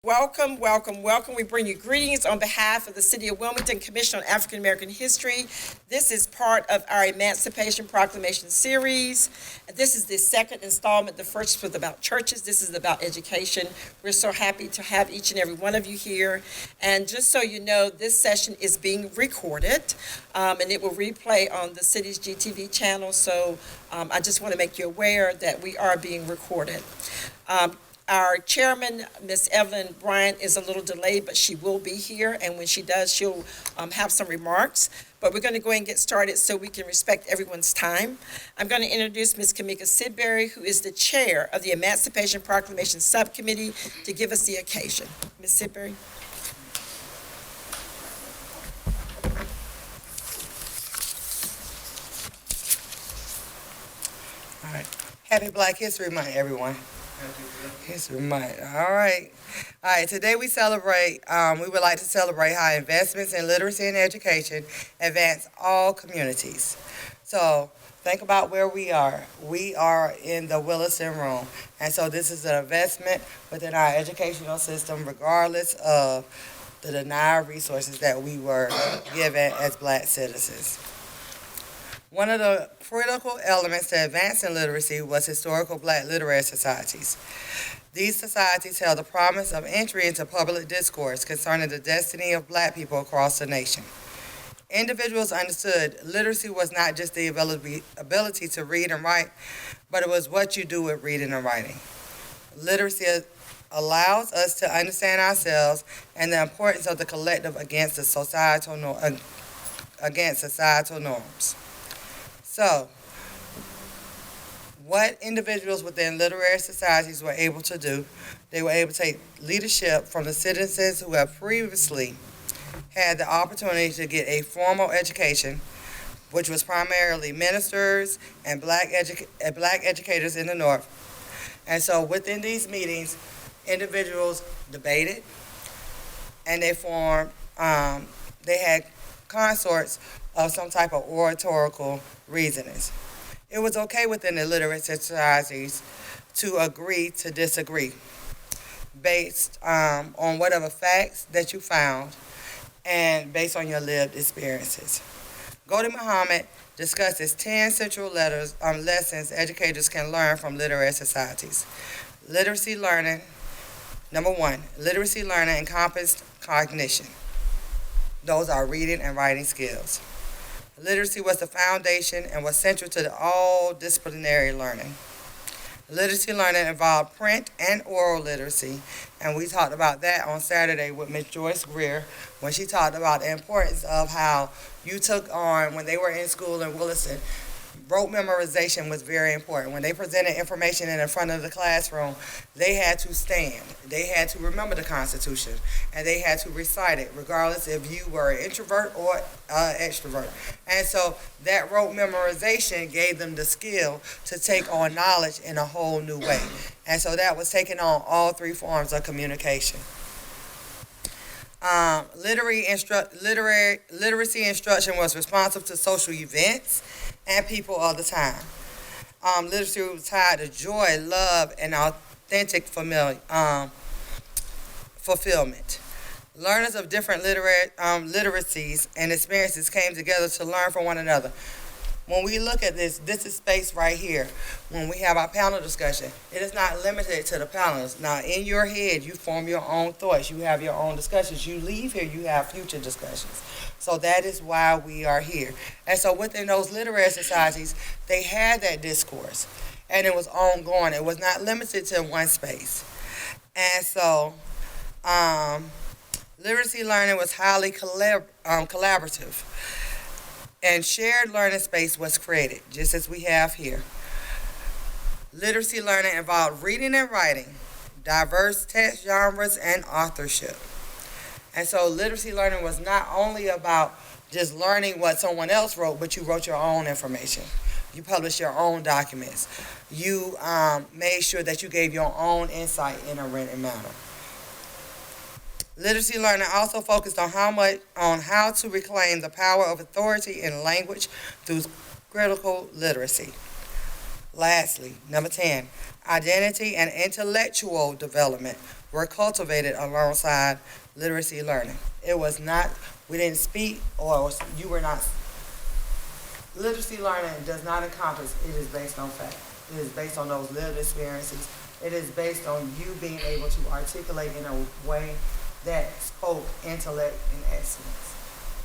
Welcome, welcome, welcome. We bring you greetings on behalf of the City of Wilmington Commission on African American History. This is part of our Emancipation Proclamation series. This is the second installment. The first was about churches. This is about education. We're so happy to have each and every one of you here. And just so you know, this session is being recorded, and it will replay on the city's GTV channel. So I just want to make you aware that we are being recorded. Our chairman, Ms. Evelyn Bryant, is a little delayed, but she will be here, and when she does, she'll have some remarks. But we're going to go ahead and get started so we can respect everyone's time. I'm going to introduce Ms. Kamika Sidbury, who is the chair of the Emancipation Proclamation Subcommittee, to give us the occasion. Ms. Sidbury. All right. Happy Black History Month, everyone. History Month. All right. Today we celebrate, we would like to celebrate how investments in literacy and education advance all communities. So think about where we are. We are in the Williston Room. And so this is an investment within our educational system, regardless of the denied resources that we were given as Black citizens. One of the critical elements to advancing literacy was historical Black literary societies. These societies held the promise of entry into public discourse concerning the destiny of Black people across the nation. Individuals understood literacy was not just the ability to read and write, but it was what you do with reading and writing. Literacy allows us to understand ourselves and the importance of the collective against societal norms. So, what individuals within literary societies were able to do, they were able to take leadership from the citizens who have previously had the opportunity to get a formal education, which was primarily ministers and black educators in the North. And so within these meetings, individuals debated, and they formed, they had consorts of some type of oratorical reasonings. It was okay within the literary societies to agree to disagree based on whatever facts that you found and based on your lived experiences. Gholdy Muhammad discusses 10 central lessons educators can learn from literary societies. Literacy learning, number one, literacy learning encompassed cognition. Those are reading and writing skills. Literacy was the foundation and was central to all disciplinary learning. Literacy learning involved print and oral literacy, and we talked about that on Saturday with Ms. Joyce Greer when she talked about the importance of how you took on, when they were in school in Williston, rote memorization was very important. When they presented information in the front of the classroom, they had to stand. They had to remember the Constitution, and they had to recite it, regardless if you were an introvert or extrovert. And so that rote memorization gave them the skill to take on knowledge in a whole new way. And so that was taking on all three forms of communication. Literacy instruction was responsive to social events and people of the time. Literacy was tied to joy, love, and authentic fulfillment. Learners of different literacies and experiences came together to learn from one another. When we look at this is space right here. When we have our panel discussion, it is not limited to the panelists. Now, in your head, you form your own thoughts. You have your own discussions. You leave here, you have future discussions. So that is why we are here. And so within those literary societies, they had that discourse, and it was ongoing. It was not limited to one space. And so literacy learning was highly collaborative. And shared learning space was created, just as we have here. Literacy learning involved reading and writing, diverse text genres, and authorship. And so literacy learning was not only about just learning what someone else wrote, but you wrote your own information. You published your own documents. You made sure that you gave your own insight in a written manner. Literacy learning also focused on how to reclaim the power of authority in language through critical literacy. Lastly, number 10, identity and intellectual development were cultivated alongside literacy learning. It was not, we didn't speak, or you were not. Literacy learning does not encompass, it is based on fact. It is based on those lived experiences. It is based on you being able to articulate in a way that spoke intellect and excellence.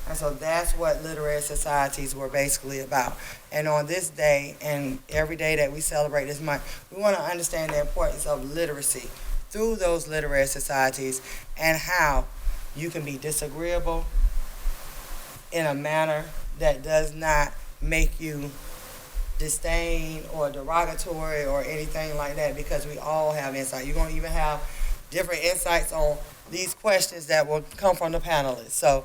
And so that's what literary societies were basically about. And on this day, and every day that we celebrate this month, we want to understand the importance of literacy through those literary societies, and how you can be disagreeable in a manner that does not make you disdain or derogatory or anything like that, because we all have insight. You're going to even have different insights on these questions that will come from the panelists. So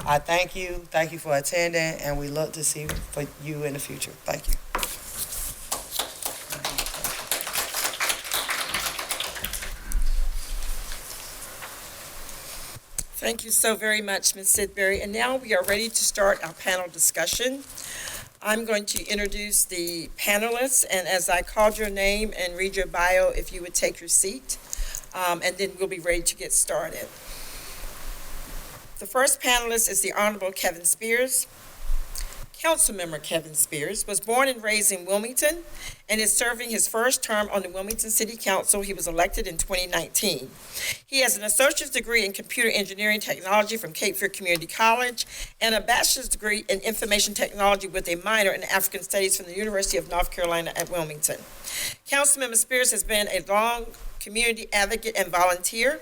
I thank you for attending, and we look to see for you in the future. Thank you. Thank you so very much, Ms. Sidbury. And now we are ready to start our panel discussion. I'm going to introduce the panelists, and as I called your name and read your bio, if you would take your seat, and then we'll be ready to get started. The first panelist is the Honorable Kevin Spears. Councilmember Kevin Spears was born and raised in Wilmington and is serving his first term on the Wilmington City Council. He was elected in 2019. He has an associate's degree in computer engineering technology from Cape Fear Community College and a bachelor's degree in information technology with a minor in African studies from the University of North Carolina at Wilmington. Councilmember Spears has been a long community advocate and volunteer.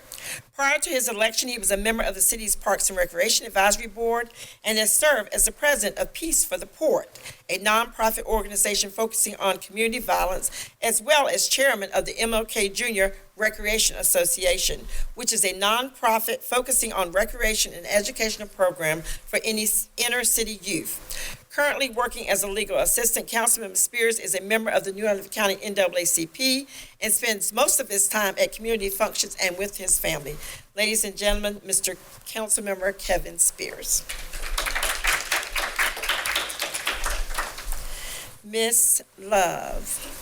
Prior to his election, he was a member of the city's Parks and Recreation Advisory Board and has served as the president of Peace for the Port, a nonprofit organization focusing on community violence, as well as chairman of the MLK Jr. Recreation Association, which is a nonprofit focusing on recreation and educational program for any inner city youth. Currently working as a legal assistant, Councilmember Spears is a member of the New Orleans County NAACP and spends most of his time at community functions and with his family. Ladies and gentlemen, Mr. Councilmember Kevin Spears. Miss Love.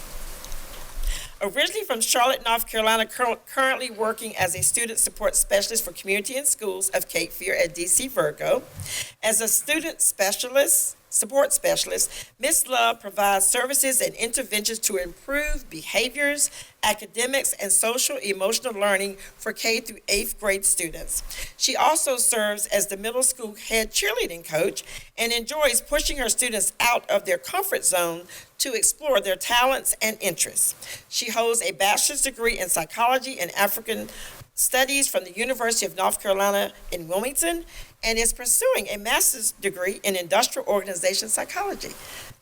Originally from Charlotte, North Carolina, currently working as a student support specialist for community and schools of Cape Fear at DC Virgo. As a student support specialist, Ms. Love provides services and interventions to improve behaviors, academics, and social emotional learning for K through 8th grade students. She also serves as the middle school head cheerleading coach and enjoys pushing her students out of their comfort zone to explore their talents and interests. She holds a bachelor's degree in psychology and African Studies from the University of North Carolina in Wilmington and is pursuing a master's degree in industrial organization psychology.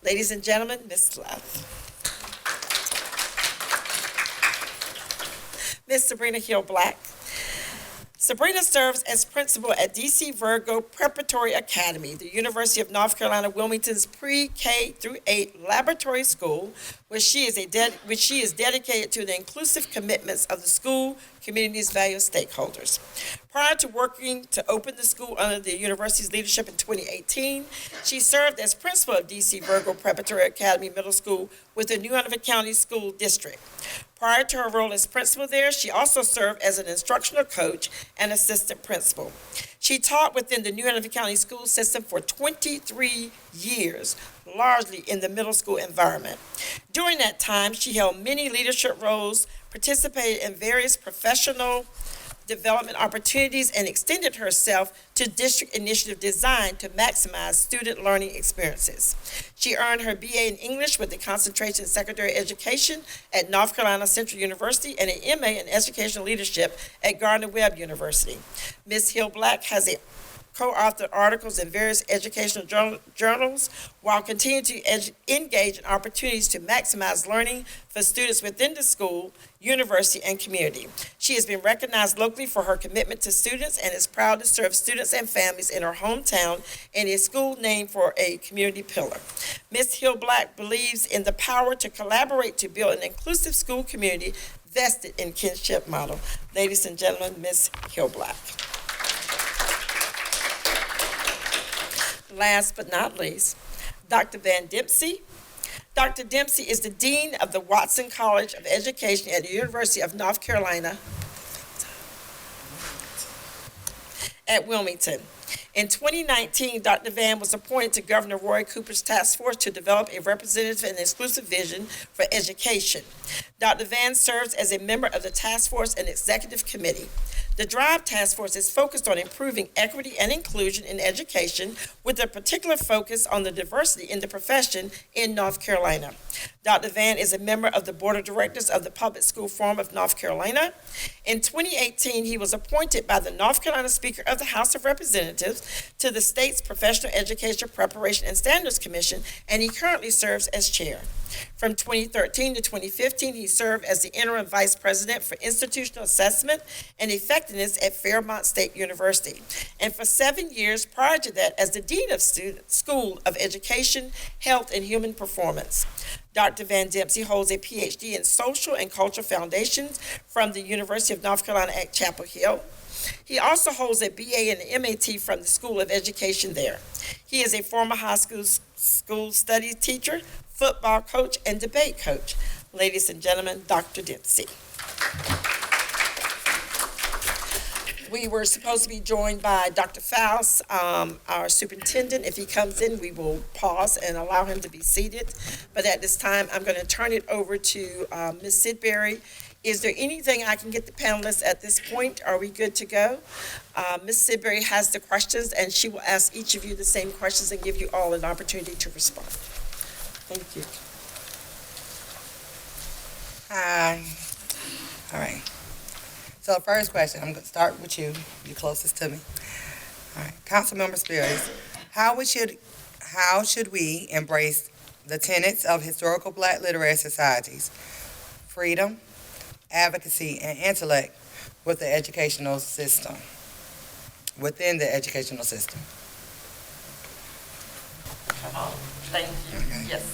Ladies and gentlemen, Ms. Love. Ms. Sabrina Hill Black. Sabrina serves as principal at DC Virgo Preparatory Academy, the University of North Carolina Wilmington's pre-K through 8 laboratory school, which she is dedicated to the inclusive commitments of the school community's valued stakeholders. Prior to working to open the school under the university's leadership in 2018, she served as principal of DC Virgo Preparatory Academy Middle School with the New Hanover County School District. Prior to her role as principal there, she also served as an instructional coach and assistant principal. She taught within the New Hanover County school system for 23 years, largely in the middle school environment. During that time, she held many leadership roles, participated in various professional development opportunities, and extended herself to district initiative designed to maximize student learning experiences. She earned her BA in English with a concentration in secondary education at North Carolina Central University and an MA in educational leadership at Gardner-Webb University. Ms. Hill Black has co-authored articles in various educational journals while continuing to engage in opportunities to maximize learning for students within the school, university, and community. She has been recognized locally for her commitment to students and is proud to serve students and families in her hometown in a school named for a community pillar. Ms. Hill Black believes in the power to collaborate to build an inclusive school community vested in kinship model. Ladies and gentlemen, Ms. Hill Black. Last but not least, Dr. Van Dempsey. Dr. Dempsey is the Dean of the Watson College of Education at the University of North Carolina at Wilmington. In 2019, Dr. Van was appointed to Governor Roy Cooper's task force to develop a representative and exclusive vision for education. Dr. Van serves as a member of the task force and executive committee. The DRIVE task force is focused on improving equity and inclusion in education with a particular focus on the diversity in the profession in North Carolina. Dr. Van is a member of the board of directors of the Public School Forum of North Carolina. In 2018, he was appointed by the North Carolina Speaker of the House of Representatives to the state's Professional Education Preparation and Standards Commission, and he currently serves as chair. From 2013 to 2015, he served as the interim vice president for institutional assessment and effectiveness at Fairmont State University. And for 7 years prior to that, as the dean of School of Education, Health, and Human Performance. Dr. Van Dempsey holds a PhD in Social and Cultural Foundations from the University of North Carolina at Chapel Hill. He also holds a BA and MAT from the School of Education there. He is a former high school studies teacher, football coach, and debate coach. Ladies and gentlemen, Dr. Dempsey. We were supposed to be joined by Dr. Faust, our superintendent. If he comes in, we will pause and allow him to be seated. But at this time, I'm going to turn it over to Ms. Sidbury. Is there anything I can get the panelists at this point? Are we good to go? Ms. Sidbury has the questions, and she will ask each of you the same questions and give you all an opportunity to respond. Thank you. Hi. All right. So the first question, I'm going to start with you. You're closest to me. All right. Councilmember Spears, how should we embrace the tenets of historical Black literary societies, freedom, advocacy, and intellect within the educational system? Thank you. Okay. Yes.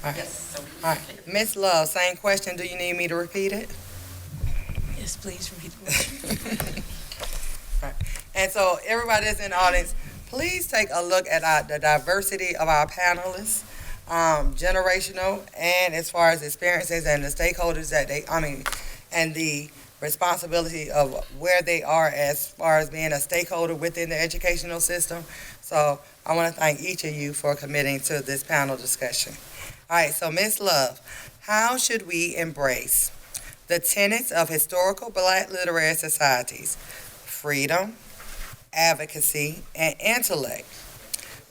All right. Yes. So All right. Ms. Love, same question. Do you need me to repeat it? Yes, please repeat the question. Right. And so everybody that's in the audience, please take a look at the diversity of our panelists, generational and as far as experiences and the stakeholders and the responsibility of where they are as far as being a stakeholder within the educational system. So I want to thank each of you for committing to this panel discussion. All right, so Ms. Love, how should we embrace the tenets of historical Black literary societies, freedom, advocacy, and intellect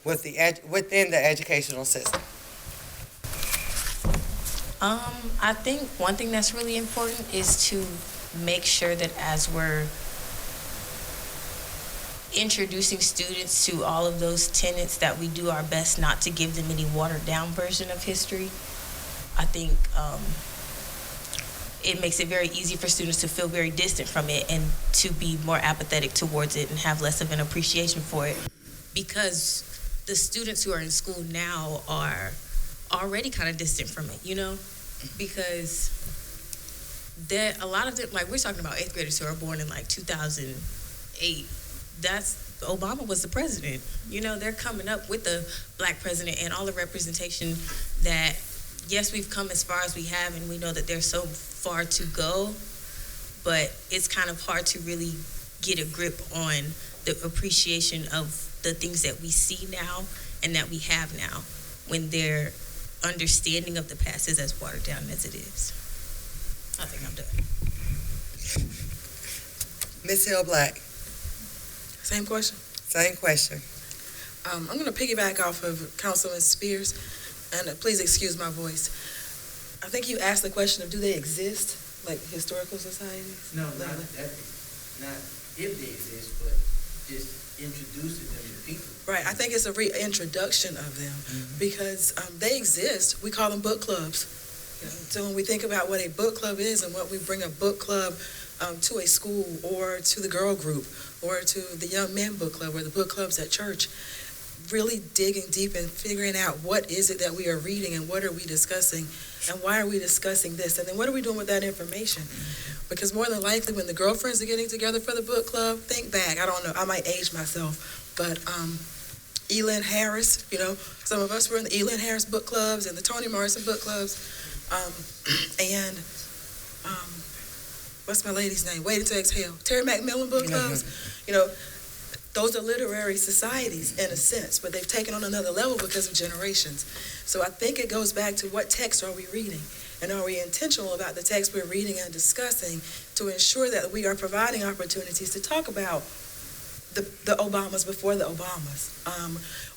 within the educational system? I think one thing that's really important is to make sure that as we're introducing students to all of those tenets, that we do our best not to give them any watered down version of history. I think it makes it very easy for students to feel very distant from it and to be more apathetic towards it and have less of an appreciation for it, because the students who are in school now are already kind of distant from it, because a lot of them, like we're talking about 8th graders who are born in like 2008. Obama was the president. They're coming up with the Black president and all the representation that, yes, we've come as far as we have, and we know that there's so far to go, but it's kind of hard to really get a grip on the appreciation of the things that we see now and that we have now when their understanding of the past is as watered down as it is. I think I'm done. Ms. Hill Black. Same question. Same question. I'm going to piggyback off of Councilman Spears, and please excuse my voice. I think you asked the question of, do they exist, like historical societies? No, not if they exist, but just introducing them to people. Right, I think it's a reintroduction of them, because they exist. We call them book clubs. So when we think about what a book club is and what we bring a book club to a school or to the girl group or to the young men book club or the book clubs at church, really digging deep and figuring out what is it that we are reading and what are we discussing and why are we discussing this, and then what are we doing with that information? Because more than likely when the girlfriends are getting together for the book club, think back, I don't know, I might age myself, but Elin Harris, some of us were in the Elin Harris book clubs and the Toni Morrison book clubs, and what's my lady's name? Waiting to Exhale. Terry McMillan book clubs. those are literary societies in a sense, but they've taken on another level because of generations. So I think it goes back to what text are we reading? And are we intentional about the text we're reading and discussing to ensure that we are providing opportunities to talk about the Obamas before the Obamas,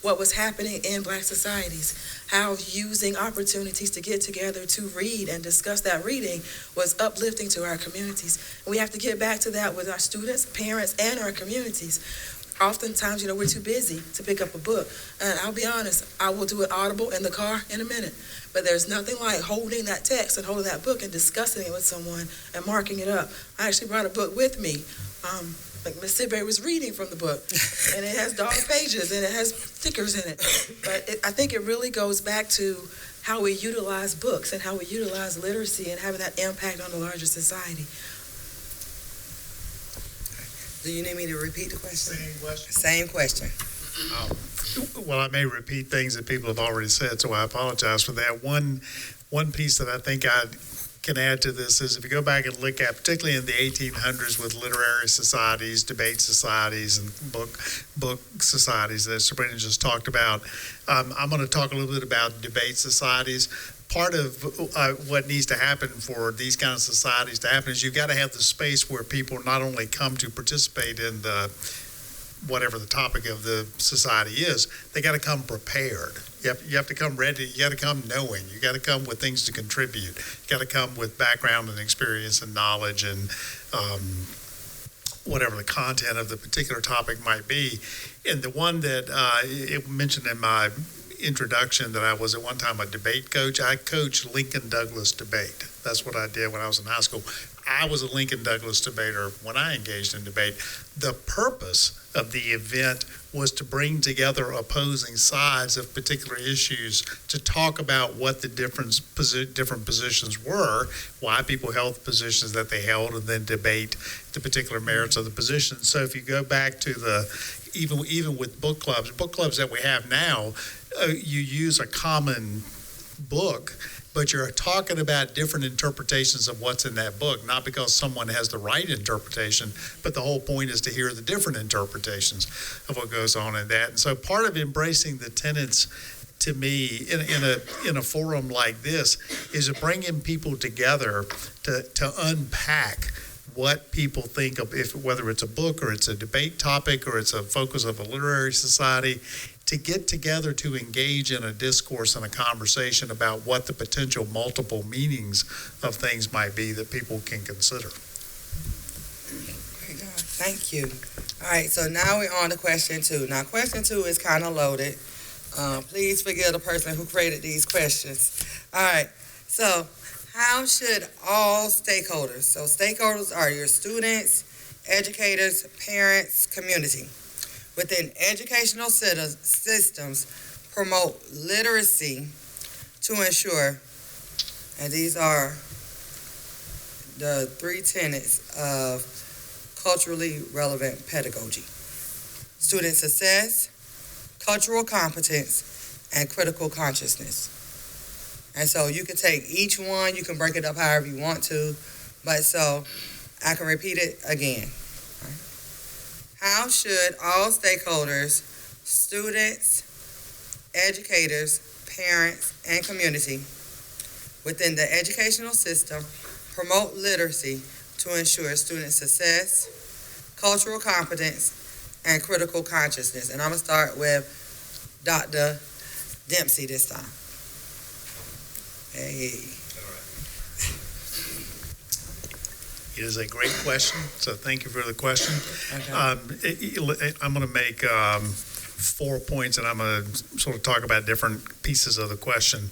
what was happening in Black societies, how using opportunities to get together to read and discuss that reading was uplifting to our communities. And we have to get back to that with our students, parents, and our communities. Oftentimes, we're too busy to pick up a book. And I'll be honest, I will do an audible in the car in a minute. But there's nothing like holding that text and holding that book and discussing it with someone and marking it up. I actually brought a book with me. Like Miss Sidbury was reading from the book, and it has dog pages and it has stickers in it. But I think it really goes back to how we utilize books and how we utilize literacy and having that impact on the larger society. Do you need me to repeat the question? Same question. Same question. Well, I may repeat things that people have already said, so I apologize for that. One piece that I think I can add to this is if you go back and look at, particularly in the 1800s with literary societies, debate societies, and book societies that Sabrina just talked about, I'm going to talk a little bit about debate societies. Part of what needs to happen for these kind of societies to happen is you've got to have the space where people not only come to participate in the whatever the topic of the society is, they got to come prepared. You have to come ready. You got to come knowing. You got to come with things to contribute. You got to come with background and experience and knowledge and whatever the content of the particular topic might be. And the one that it mentioned in my introduction that I was at one time a debate coach. I coached Lincoln Douglas debate. That's what I did when I was in high school. I was a Lincoln Douglas debater when I engaged in debate. The purpose of the event was to bring together opposing sides of particular issues to talk about what the different positions were, why people held the positions that they held, and then debate the particular merits of the position. So if you go back to even with book clubs that we have now, you use a common book, but you're talking about different interpretations of what's in that book, not because someone has the right interpretation, but the whole point is to hear the different interpretations of what goes on in that. And so part of embracing the tenets, to me, in a forum like this, is bringing people together to unpack what people think of, whether it's a book or it's a debate topic or it's a focus of a literary society, to get together to engage in a discourse and a conversation about what the potential multiple meanings of things might be that people can consider. Great, God. Thank you. All right, so now we're on to question 2. Now, question 2 is kind of loaded. Please forgive the person who created these questions. All right, so how should all stakeholders, so stakeholders are your students, educators, parents, community, within educational systems promote literacy to ensure, and these are the 3 tenets of culturally relevant pedagogy: student success, cultural competence, and critical consciousness. And so you can take each one, you can break it up however you want to, but so I can repeat it again. How should all stakeholders, students, educators, parents, and community within the educational system promote literacy to ensure student success, cultural competence, and critical consciousness? And I'm going to start with Dr. Dempsey this time. Hey. It is a great question, so thank you for the question. Okay. I'm going to make 4 points, and I'm going to sort of talk about different pieces of the question.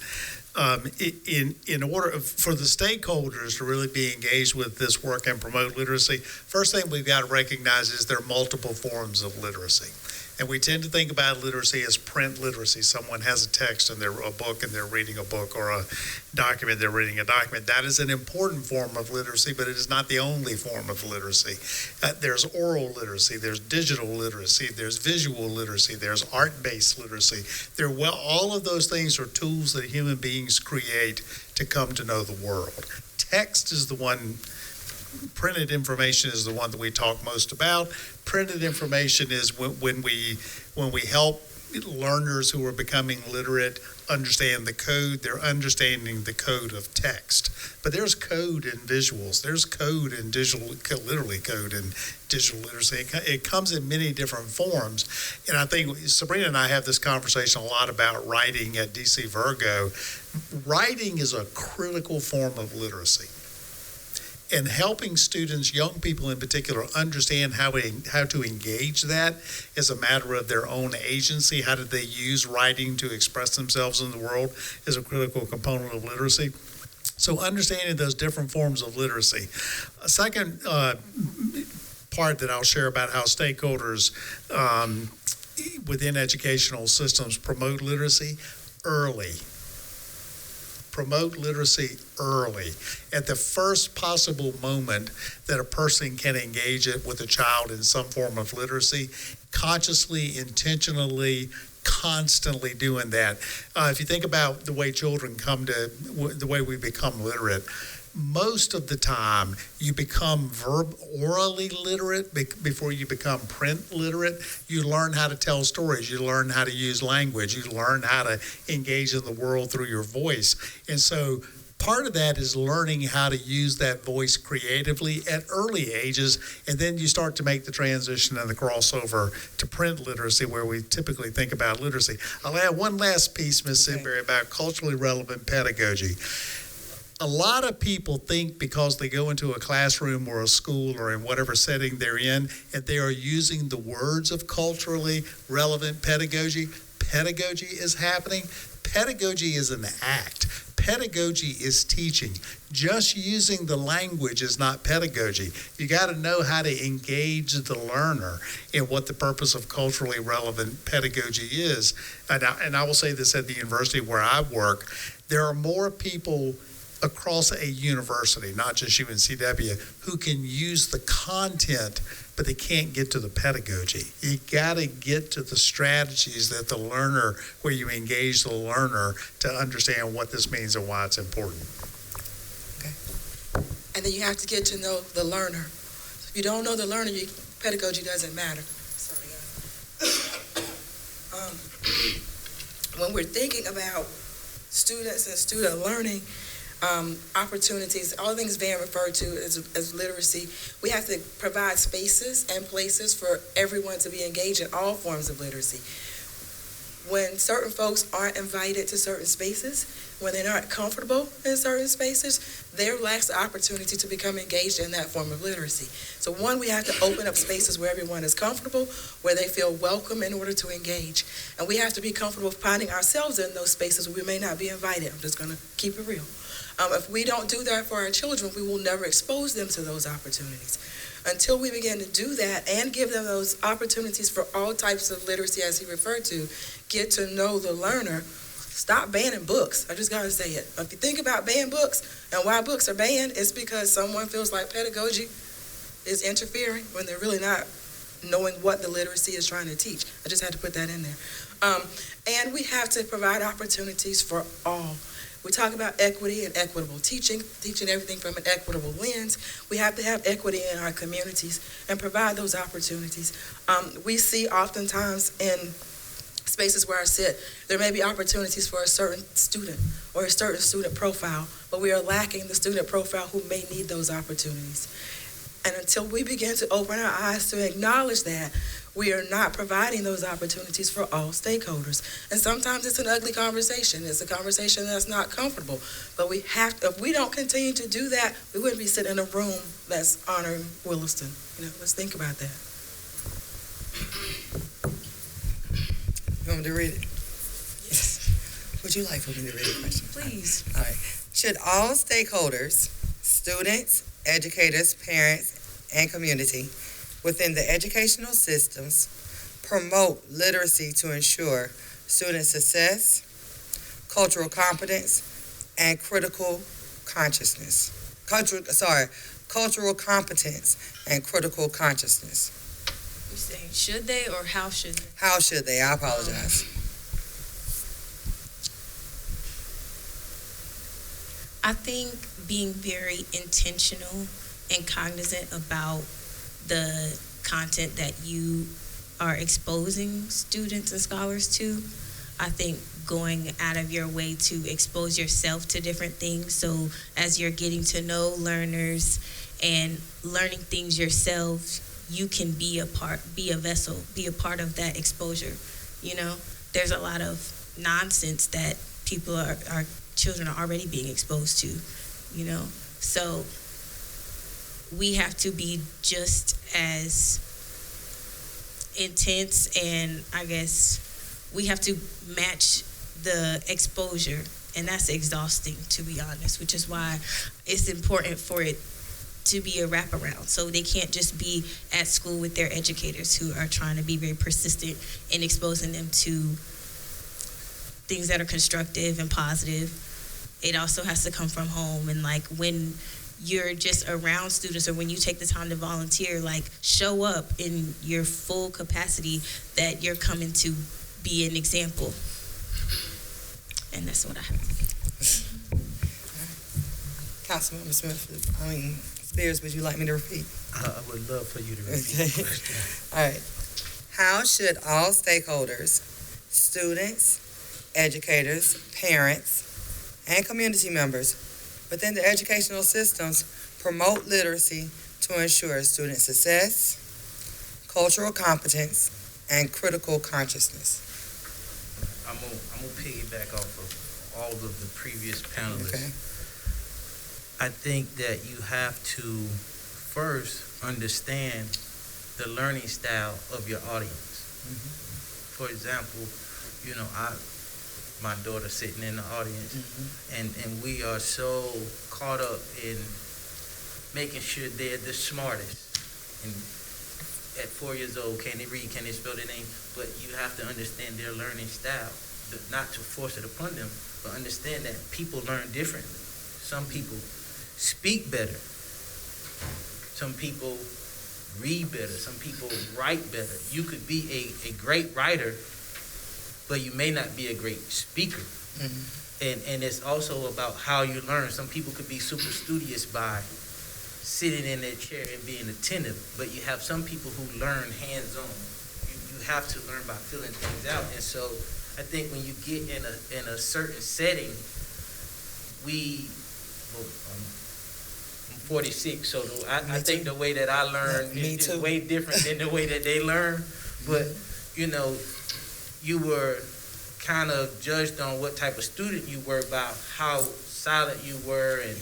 In order for the stakeholders to really be engaged with this work and promote literacy, first thing we've got to recognize is there are multiple forms of literacy. And we tend to think about literacy as print literacy. Someone has a text and a book and they're reading a book, or a document, they're reading a document. That is an important form of literacy, but it is not the only form of literacy. There's oral literacy, there's digital literacy, there's visual literacy, there's art-based literacy. All of those things are tools that human beings create to come to know the world. Text is the one Printed information is the one that we talk most about. Printed information is when we help learners who are becoming literate understand the code. They're understanding the code of text. But there's code in visuals. There's code in literally code in digital literacy. It comes in many different forms. And I think Sabrina and I have this conversation a lot about writing at DC Virgo. Writing is a critical form of literacy. And helping students, young people in particular, understand how to engage that as a matter of their own agency. How did they use writing to express themselves in the world is a critical component of literacy. So understanding those different forms of literacy. A second part that I'll share about how stakeholders within educational systems promote literacy early. Promote literacy early. At the first possible moment that a person can engage it with a child in some form of literacy, consciously, intentionally, constantly doing that. If you think about the way children the way we become literate, most of the time you become orally literate before you become print literate. You learn how to tell stories. You learn how to use language. You learn how to engage in the world through your voice. And so part of that is learning how to use that voice creatively at early ages, and then you start to make the transition and the crossover to print literacy, where we typically think about literacy. I'll add one last piece, Ms. Sidbury, about culturally relevant pedagogy. A lot of people think because they go into a classroom or a school or in whatever setting they're in, and they are using the words of culturally relevant pedagogy. Pedagogy is happening. Pedagogy is an act. Pedagogy is teaching. Just using the language is not pedagogy. You got to know how to engage the learner in what the purpose of culturally relevant pedagogy is. And I will say this at the university where I work, there are more people across a university, not just UNCW, who can use the content, but they can't get to the pedagogy. You got to get to the strategies that the learner, where you engage the learner to understand what this means and why it's important. And then you have to get to know the learner. If you don't know the learner, pedagogy doesn't matter. Sorry, guys. When we're thinking about students and student learning, opportunities, all the things Van referred to as literacy, we have to provide spaces and places for everyone to be engaged in all forms of literacy. When certain folks aren't invited to certain spaces, when they're not comfortable in certain spaces, there lacks the opportunity to become engaged in that form of literacy. So one, we have to open up spaces where everyone is comfortable, where they feel welcome in order to engage. And we have to be comfortable finding ourselves in those spaces where we may not be invited. I'm just going to keep it real. If we don't do that for our children, we will never expose them to those opportunities. Until we begin to do that and give them those opportunities for all types of literacy, as he referred to, get to know the learner, stop banning books. I just got to say it. If you think about banning books and why books are banned, it's because someone feels like pedagogy is interfering when they're really not knowing what the literacy is trying to teach. I just had to put that in there. And we have to provide opportunities for all. We talk about equity and equitable teaching everything from an equitable lens. We have to have equity in our communities and provide those opportunities. We see oftentimes in spaces where I sit, there may be opportunities for a certain student or a certain student profile, but we are lacking the student profile who may need those opportunities. And until we begin to open our eyes to acknowledge that, we are not providing those opportunities for all stakeholders. And sometimes it's an ugly conversation. It's a conversation that's not comfortable. But we have to, if we don't continue to do that, we wouldn't be sitting in a room that's honoring Williston. Let's think about that. You want me to read it? Yes. Would you like for me to read the question? Please. All right. Should all stakeholders, students, educators, parents, and community within the educational systems promote literacy to ensure student success, cultural competence, and critical consciousness? Cultural competence and critical consciousness. You're saying should they or how should they? How should they? I apologize. I think being very intentional and cognizant about the content that you are exposing students and scholars to. I think going out of your way to expose yourself to different things. So as you're getting to know learners and learning things yourself, you can be a vessel, be a part of that exposure. You know, there's a lot of nonsense that our children are already being exposed to, you know. So we have to be just as intense, and I guess we have to match the exposure, and that's exhausting, to be honest, which is why it's important for it to be a wraparound. So they can't just be at school with their educators who are trying to be very persistent in exposing them to things that are constructive and positive. It also has to come from home, and like when you're just around students or when you take the time to volunteer, like show up in your full capacity that you're coming to be an example. And that's what I have. Councilmember Spears, would you like me to repeat? I would love for you to repeat Okay. the question. All right. How should all stakeholders, students, educators, parents, and community members within the educational systems promote literacy to ensure student success, cultural competence, and critical consciousness? I'm gonna piggyback off of all of the previous panelists. Okay. I think that you have to first understand the learning style of your audience. For example, you know, my daughter sitting in the audience, and we are so caught up in making sure they're the smartest. And at 4 years old, can they read, can they spell their name? But you have to understand their learning style, not to force it upon them, but understand that people learn differently. Some people speak better. Some people read better. Some people write better. You could be a great writer, but you may not be a great speaker. And it's also about how you learn. Some people could be super studious by sitting in their chair and being attentive, but you have some people who learn hands-on. You have to learn by feeling things out. And so I think when you get in a certain setting, I'm 46, so I think the way that I learn is way different than the way that they learn. But, you know, you were kind of judged on what type of student you were by how silent you were and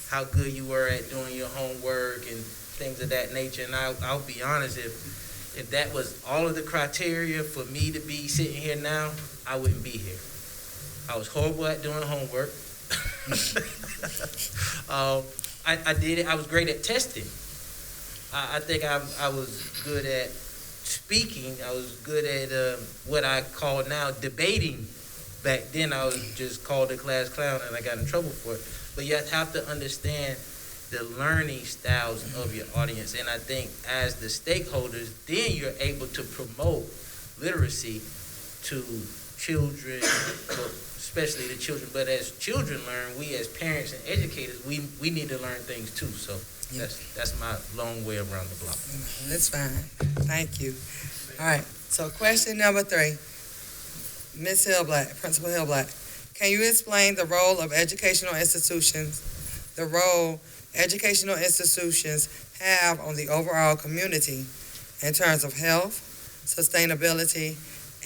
how good you were at doing your homework and things of that nature. And I'll be honest, if that was all of the criteria for me to be sitting here now, I wouldn't be here. I was horrible at doing homework. I did it. I was great at testing. I think I was good at speaking. I was good at what I call now debating. Back then, I was just called a class clown, and I got in trouble for it. But you have to understand the learning styles of your audience. And I think as the stakeholders, then you're able to promote literacy to children, especially the children. But as children learn, we as parents and educators, we need to learn things too. So that's my long way around the block. That's fine. Thank you. All right. So question number 3. Ms. Hillblack, Principal Hillblack, can you explain the role educational institutions have on the overall community in terms of health, sustainability,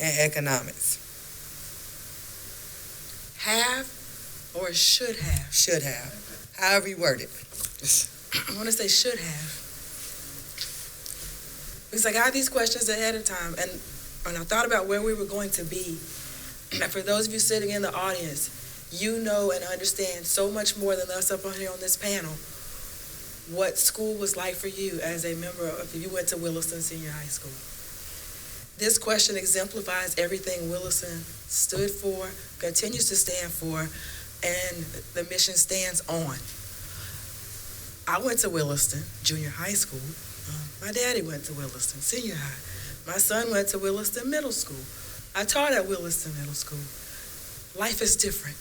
and economics? Have or should have? Should have. However you word it. I want to say should have. Because I got these questions ahead of time, and when I thought about where we were going to be, and for those of you sitting in the audience, you know and understand so much more than us up on here on this panel what school was like for you as a member of, you went to Williston Senior High School. This question exemplifies everything Williston stood for, continues to stand for, and the mission stands on. I went to Williston Junior High School. My daddy went to Williston Senior High. My son went to Williston Middle School. I taught at Williston Middle School. Life is different.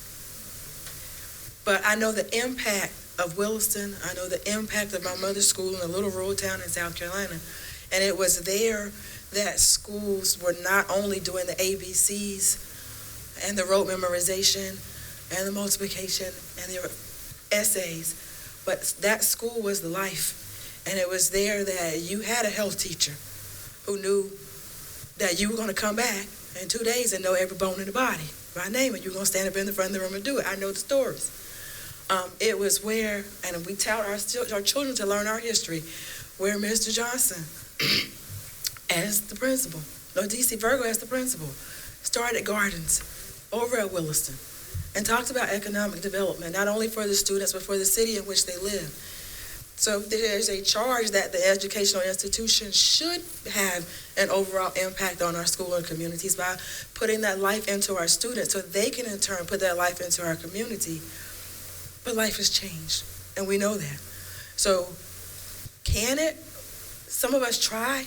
But I know the impact of Williston. I know the impact of my mother's school in a little rural town in South Carolina. And it was there that schools were not only doing the ABCs and the rote memorization and the multiplication and the essays, but that school was the life. And it was there that you had a health teacher who knew that you were going to come back in 2 days and know every bone in the body by name, and you were going to stand up in the front of the room and do it. I know the stories. It was where, and we taught our children to learn our history, where Mr. Johnson, as the principal, D.C. Virgo as the principal, started gardens over at Williston and talked about economic development, not only for the students, but for the city in which they live. So there's a charge that the educational institution should have an overall impact on our school and communities by putting that life into our students so they can in turn put that life into our community. But life has changed, and we know that. So can it? Some of us try,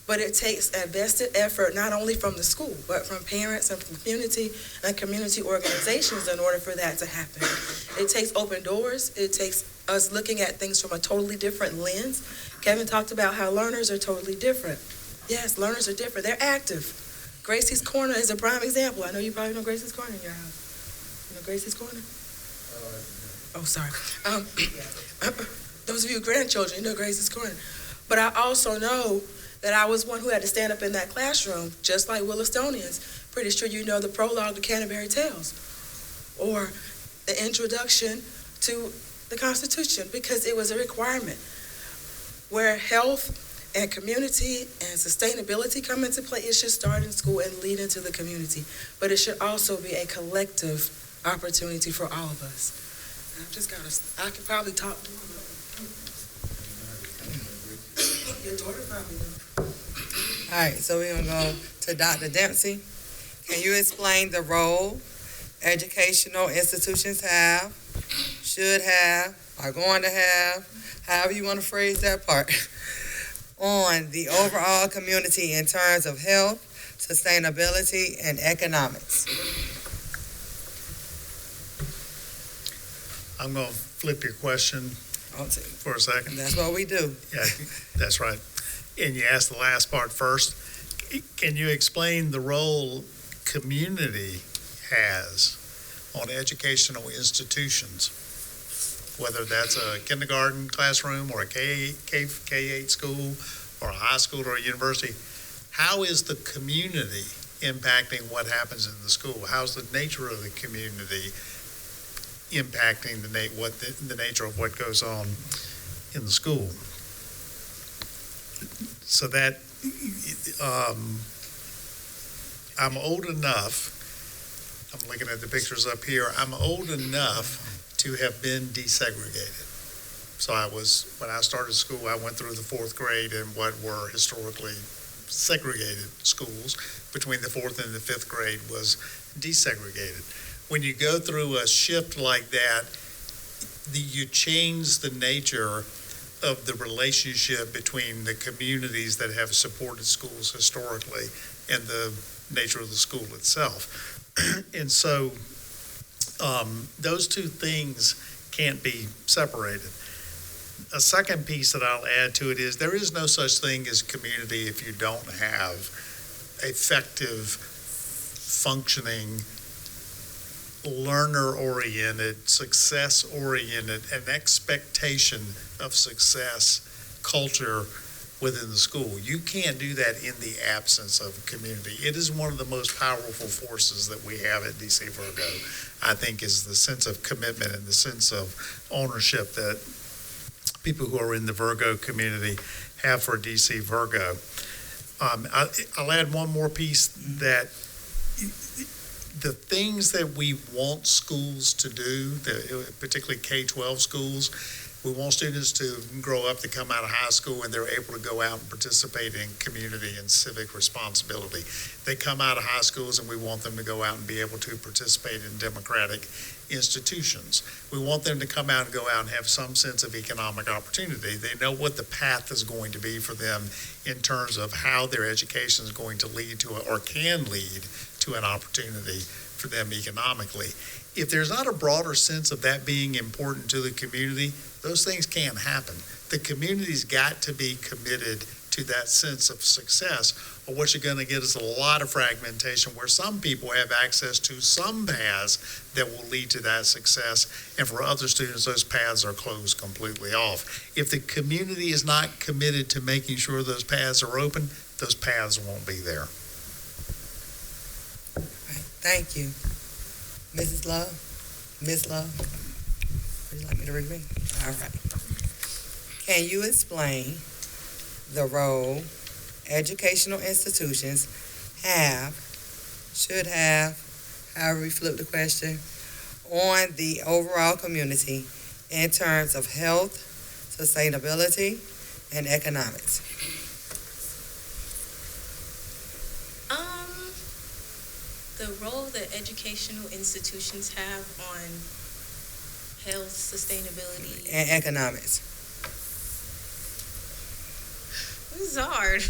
but it takes a vested effort not only from the school, but from parents and from community and community organizations in order for that to happen. It takes open doors. It takes us looking at things from a totally different lens. Kevin talked about how learners are totally different. Yes, learners are different. They're active. Gracie's Corner is a prime example. I know you probably know Gracie's Corner in your house. You know Gracie's Corner? Oh, sorry. Those of you grandchildren, you know Gracie's Corner. But I also know that I was one who had to stand up in that classroom, just like Willistonians. Pretty sure you know the prologue to Canterbury Tales or the introduction to the Constitution, because it was a requirement where health and community and sustainability come into play. It should start in school and lead into the community, but it should also be a collective opportunity for all of us. I could probably talk. Your daughter probably does. All right, so we're gonna go to Dr. Dempsey. Can you explain the role educational institutions have, should have, are going to have, however you want to phrase that part, on the overall community in terms of health, sustainability, and economics? I'm going to flip your question for a second. That's what we do. Yeah, that's right. And you asked the last part first. Can you explain the role community has on educational institutions, whether that's a kindergarten classroom or a K-8 school or a high school or a university? How is the community impacting what happens in the school? How's the nature of the community impacting the nature of what goes on in the school? So that I'm old enough, I'm looking at the pictures up here, I'm old enough to have been desegregated. So when I started school, I went through the fourth grade in what were historically segregated schools. Between the fourth and the fifth grade was desegregated. When you go through a shift like that, you change the nature of the relationship between the communities that have supported schools historically and the nature of the school itself. And so those two things can't be separated. A second piece that I'll add to it is there is no such thing as community if you don't have effective, functioning, learner-oriented, success-oriented, an expectation of success culture within the school. You can't do that in the absence of community. It is one of the most powerful forces that we have at DC Virgo, I think, is the sense of commitment and the sense of ownership that people who are in the Virgo community have for DC Virgo. I'll add one more piece, that the things that we want schools to do, particularly K-12 schools, we want students to grow up to come out of high school and they're able to go out and participate in community and civic responsibility. They come out of high schools and we want them to go out and be able to participate in democratic institutions. We want them to come out and go out and have some sense of economic opportunity. They know what the path is going to be for them in terms of how their education is going to lead to or can lead to an opportunity for them economically. if there's not a broader sense of that being important to the community, those things can't happen. The community's got to be committed to that sense of success, or what you're going to get is a lot of fragmentation where some people have access to some paths that will lead to that success, and for other students, those paths are closed completely off. If the community is not committed to making sure those paths are open, those paths won't be there. Thank you. Mrs. Love? Ms. Love? Would you like me to repeat? All right. Can you explain the role educational institutions should have, however we flip the question, on the overall community in terms of health, sustainability, and economics? The role that educational institutions have on health, sustainability, And economics. this is hard.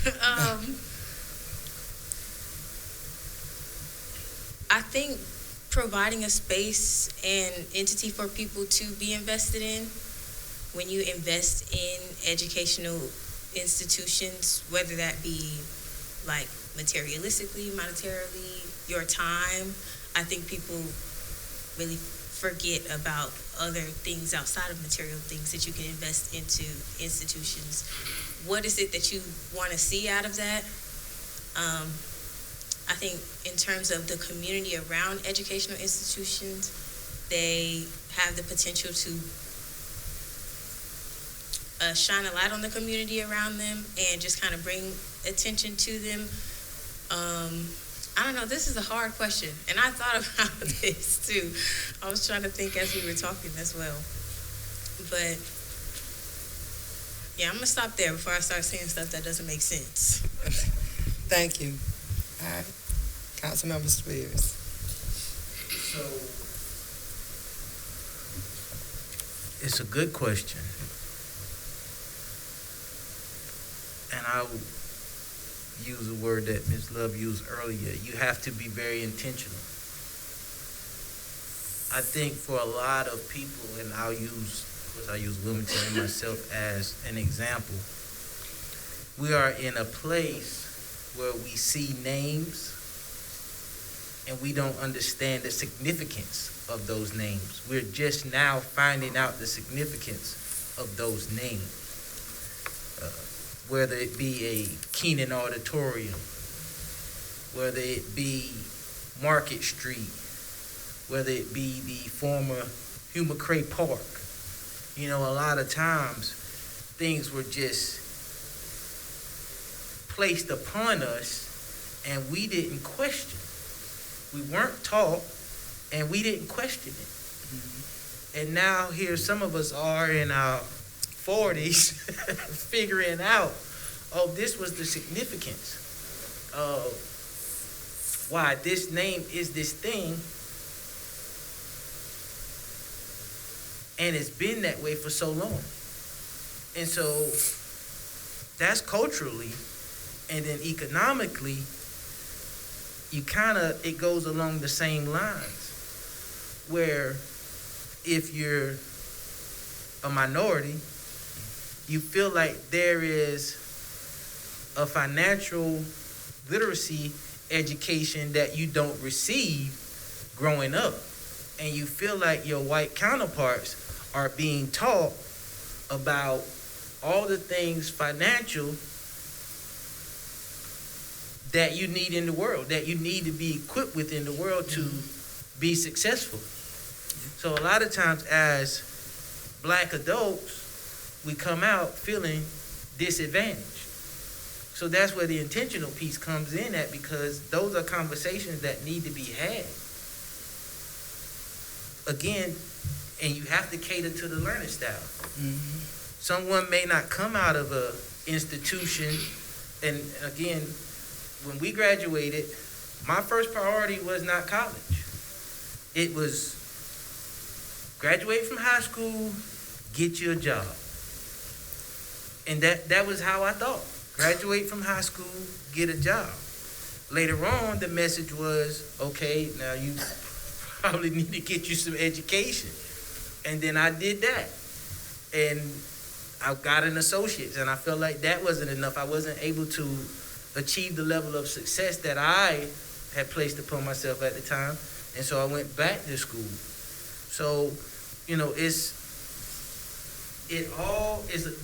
I think providing a space and entity for people to be invested in, when you invest in educational institutions, whether that be like materialistically, monetarily, your time, I think people really forget about other things outside of material things that you can invest into institutions. What is it that you want to see out of that? I think in terms of the community around educational institutions, they have the potential to shine a light on the community around them and just kind of bring attention to them. I don't know, this is a hard question, and I thought about this too. I was trying to think as we were talking as well. But yeah, I'm gonna stop there before I start saying stuff that doesn't make sense. Thank you. All right. Councilmember Spears. So, it's a good question. And I would use a word that Ms. Love used earlier. You have to be very intentional. I think for a lot of people, and I'll use Wilmington and myself as an example, we are in a place where we see names and we don't understand the significance of those names. We're just now finding out the significance of those names. Whether it be a Keenan Auditorium, whether it be Market Street, whether it be the former Hugh McCray Park. You know, a lot of times things were just placed upon us and we didn't question. We weren't taught and we didn't question it. Mm-hmm. And now here some of us are in our 40s figuring out, oh, this was the significance of why this name is this thing, and it's been that way for so long. And so that's culturally, and then economically, it goes along the same lines, where if you're a minority, you feel like there is a financial literacy education that you don't receive growing up. And you feel like your white counterparts are being taught about all the things financial that you need in the world, that you need to be equipped with in the world to be successful. So a lot of times as Black adults, we come out feeling disadvantaged. So that's where the intentional piece comes in at, because those are conversations that need to be had. Again, and you have to cater to the learning style. Mm-hmm. Someone may not come out of a institution, and again, when we graduated, my first priority was not college. It was graduate from high school, get you a job. And that was how I thought. Graduate from high school, get a job. Later on, the message was, okay, now you probably need to get you some education. And then I did that. And I got an associate's, and I felt like that wasn't enough. I wasn't able to achieve the level of success that I had placed upon myself at the time. And so I went back to school. So, you know,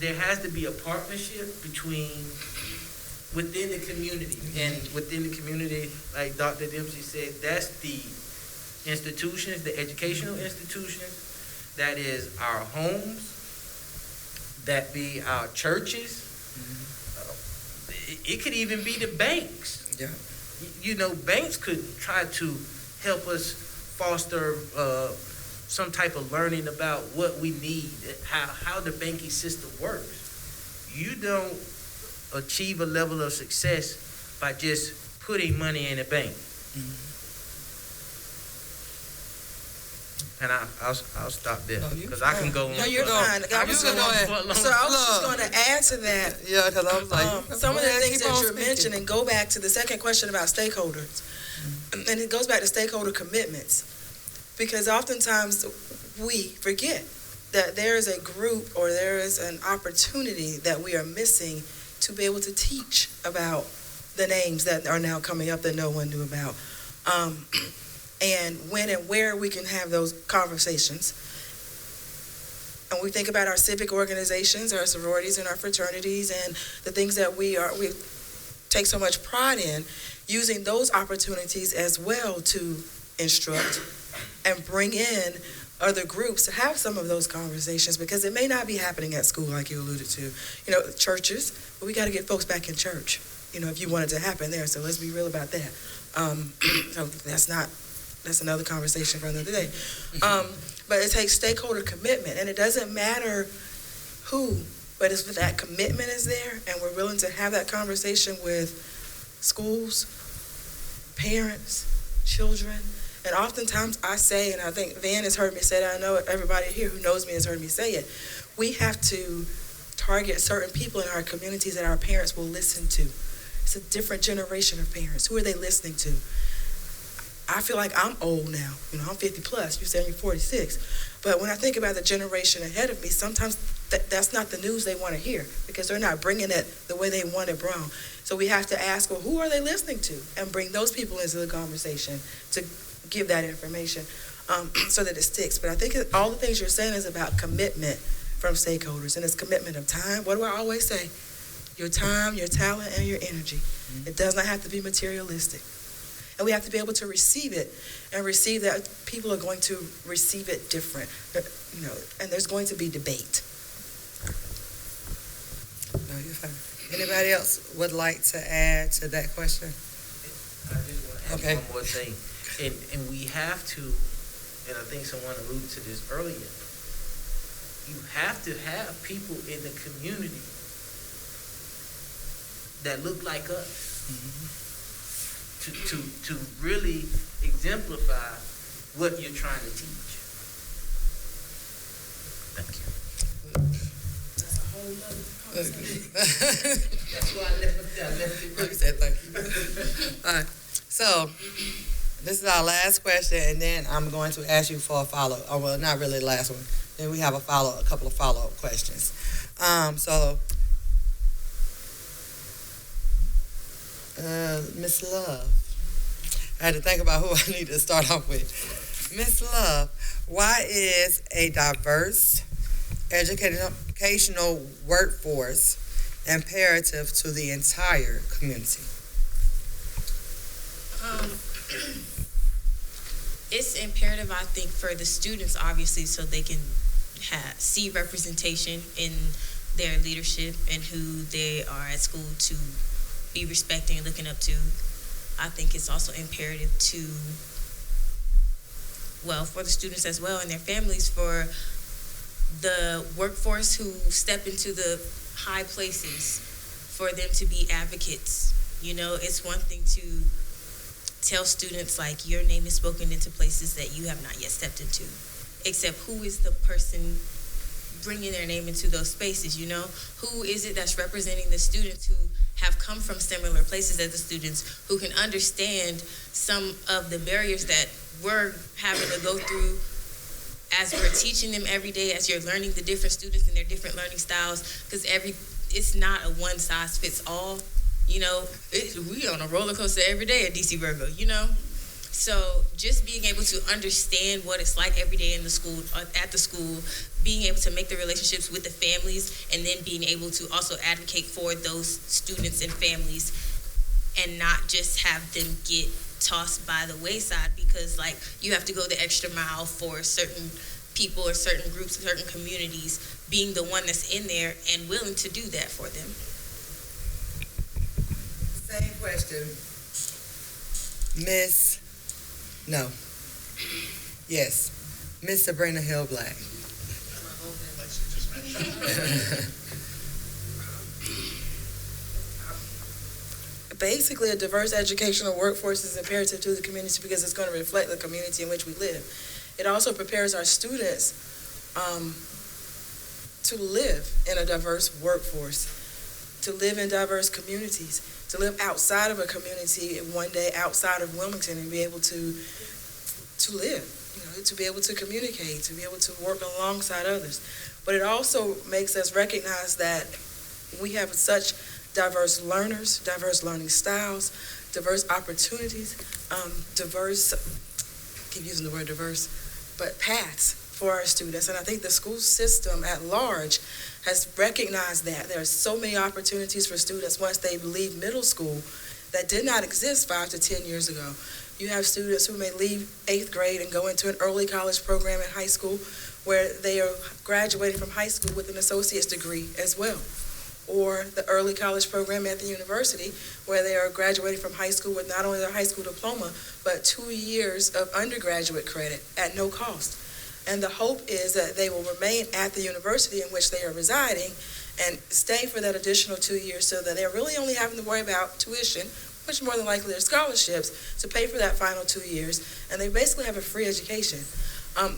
there has to be a partnership within the community. And within the community, like Dr. Dempsey said, that's the institutions, the educational institutions, that is our homes, that be our churches. It could even be the banks. Yeah. You know, banks could try to help us foster some type of learning about what we need, how the banking system works. You don't achieve a level of success by just putting money in a bank. And I'll stop there because I can go on. No, you're fine. I was just going to add to that. Yeah, because I was like, Some of the things that you're mentioning go back to the second question about stakeholders. And it goes back to stakeholder commitments. Because oftentimes we forget that there is a group or there is an opportunity that we are missing to be able to teach about the names that are now coming up that no one knew about. And when and where we can have those conversations. And we think about our civic organizations, our sororities and our fraternities, and the things that we take so much pride in, using those opportunities as well to instruct and bring in other groups to have some of those conversations, because it may not be happening at school like you alluded to. You know, churches, but we got to get folks back in church, you know, if you want it to happen there. So let's be real about that. So that's another conversation for another day. But it takes stakeholder commitment, and it doesn't matter who, but if that commitment is there and we're willing to have that conversation with schools, parents, children. And oftentimes I say, and I think Van has heard me say that, I know everybody here who knows me has heard me say it, we have to target certain people in our communities that our parents will listen to. It's a different generation of parents. Who are they listening to? I feel like I'm old now. You know, I'm 50 plus. You said you're 46. But when I think about the generation ahead of me, sometimes that's not the news they want to hear, because they're not bringing it the way they want it brought. So we have to ask, well, who are they listening to? And bring those people into the conversation to give that information so that it sticks. But I think all the things you're saying is about commitment from stakeholders, and it's commitment of time. What do I always say? Your time, your talent, and your energy. It does not have to be materialistic. And we have to be able to receive it, and receive that people are going to receive it different, you know, and there's going to be debate. No, you're fine. Anybody else would like to add to that question? I just want to add one more thing. And we have to, and I think someone alluded to this earlier, you have to have people in the community that look like us. To really exemplify what you're trying to teach. Thank you. That's a whole other conversation. That's why I left it You right. said thank you. All right. So this is our last question, and then I'm going to ask you for a follow. Oh, well, not really the last one. Then we have a couple of follow-up questions. Miss Love. I had to think about who I need to start off with. Miss Love, why is a diverse educational workforce imperative to the entire community? It's imperative, I think, for the students, obviously, so they can see representation in their leadership and who they are at school to be respecting and looking up to. I think it's also imperative for the students as well and their families, for the workforce who step into the high places, for them to be advocates. You know, it's one thing to tell students, like, your name is spoken into places that you have not yet stepped into, except who is the person bringing their name into those spaces, you know? Who is it that's representing the students who have come from similar places as the students, who can understand some of the barriers that we're having to go through as we're teaching them every day, as you're learning the different students and their different learning styles, because it's not a one size fits all. You know, we on a roller coaster every day at DC Virgo, you know? So just being able to understand what it's like every day in the school, at the school, being able to make the relationships with the families, and then being able to also advocate for those students and families, and not just have them get tossed by the wayside because, like, you have to go the extra mile for certain people or certain groups, certain communities, being the one that's in there and willing to do that for them. Same question. Yes, Miss Sabrina Hill Black. Basically, a diverse educational workforce is imperative to the community because it's going to reflect the community in which we live. It also prepares our students to live in a diverse workforce, to live in diverse communities, to live outside of a community and one day outside of Wilmington and be able to live, to be able to communicate, to be able to work alongside others. But it also makes us recognize that we have such diverse learners, diverse learning styles, diverse opportunities, diverse, I keep using the word diverse, but paths for our students. And I think the school system at large has recognized that. There are so many opportunities for students once they leave middle school that did not exist 5 to 10 years ago. You have students who may leave 8th grade and go into an early college program in high school where they are graduating from high school with an associate's degree as well. Or the early college program at the university where they are graduating from high school with not only their high school diploma, but 2 years of undergraduate credit at no cost. And the hope is that they will remain at the university in which they are residing and stay for that additional 2 years so that they're really only having to worry about tuition, which more than likely are scholarships, to pay for that final 2 years, and they basically have a free education.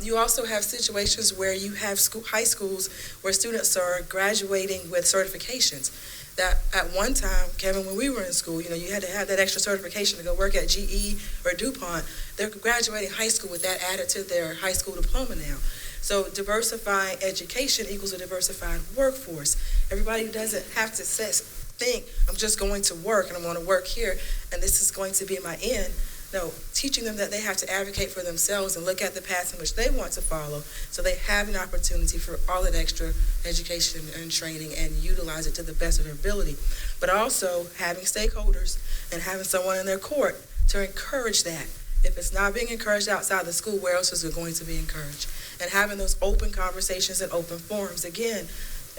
You also have situations where you have high schools where students are graduating with certifications. That at one time, Kevin, when we were in school, you had to have that extra certification to go work at GE or DuPont. They're graduating high school with that added to their high school diploma now. So diversifying education equals a diversified workforce. Everybody doesn't have to think, I'm just going to work and I'm going to work here and this is going to be my end. No, teaching them that they have to advocate for themselves and look at the paths in which they want to follow so they have an opportunity for all that extra education and training and utilize it to the best of their ability. But also having stakeholders and having someone in their court to encourage that. If it's not being encouraged outside the school, where else is it going to be encouraged? And having those open conversations and open forums. Again,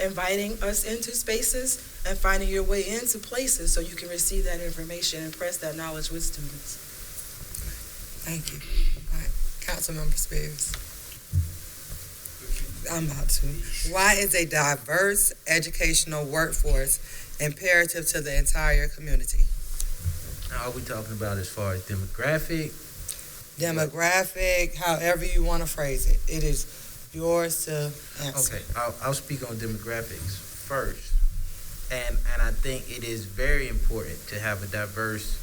inviting us into spaces and finding your way into places so you can receive that information and press that knowledge with students. Thank you. All right. Councilmember Spears. I'm about to. Why is a diverse educational workforce imperative to the entire community? Now, are we talking about as far as demographic? Demographic, however you want to phrase it. It is yours to answer. Okay, I'll speak on demographics first. And I think it is very important to have a diverse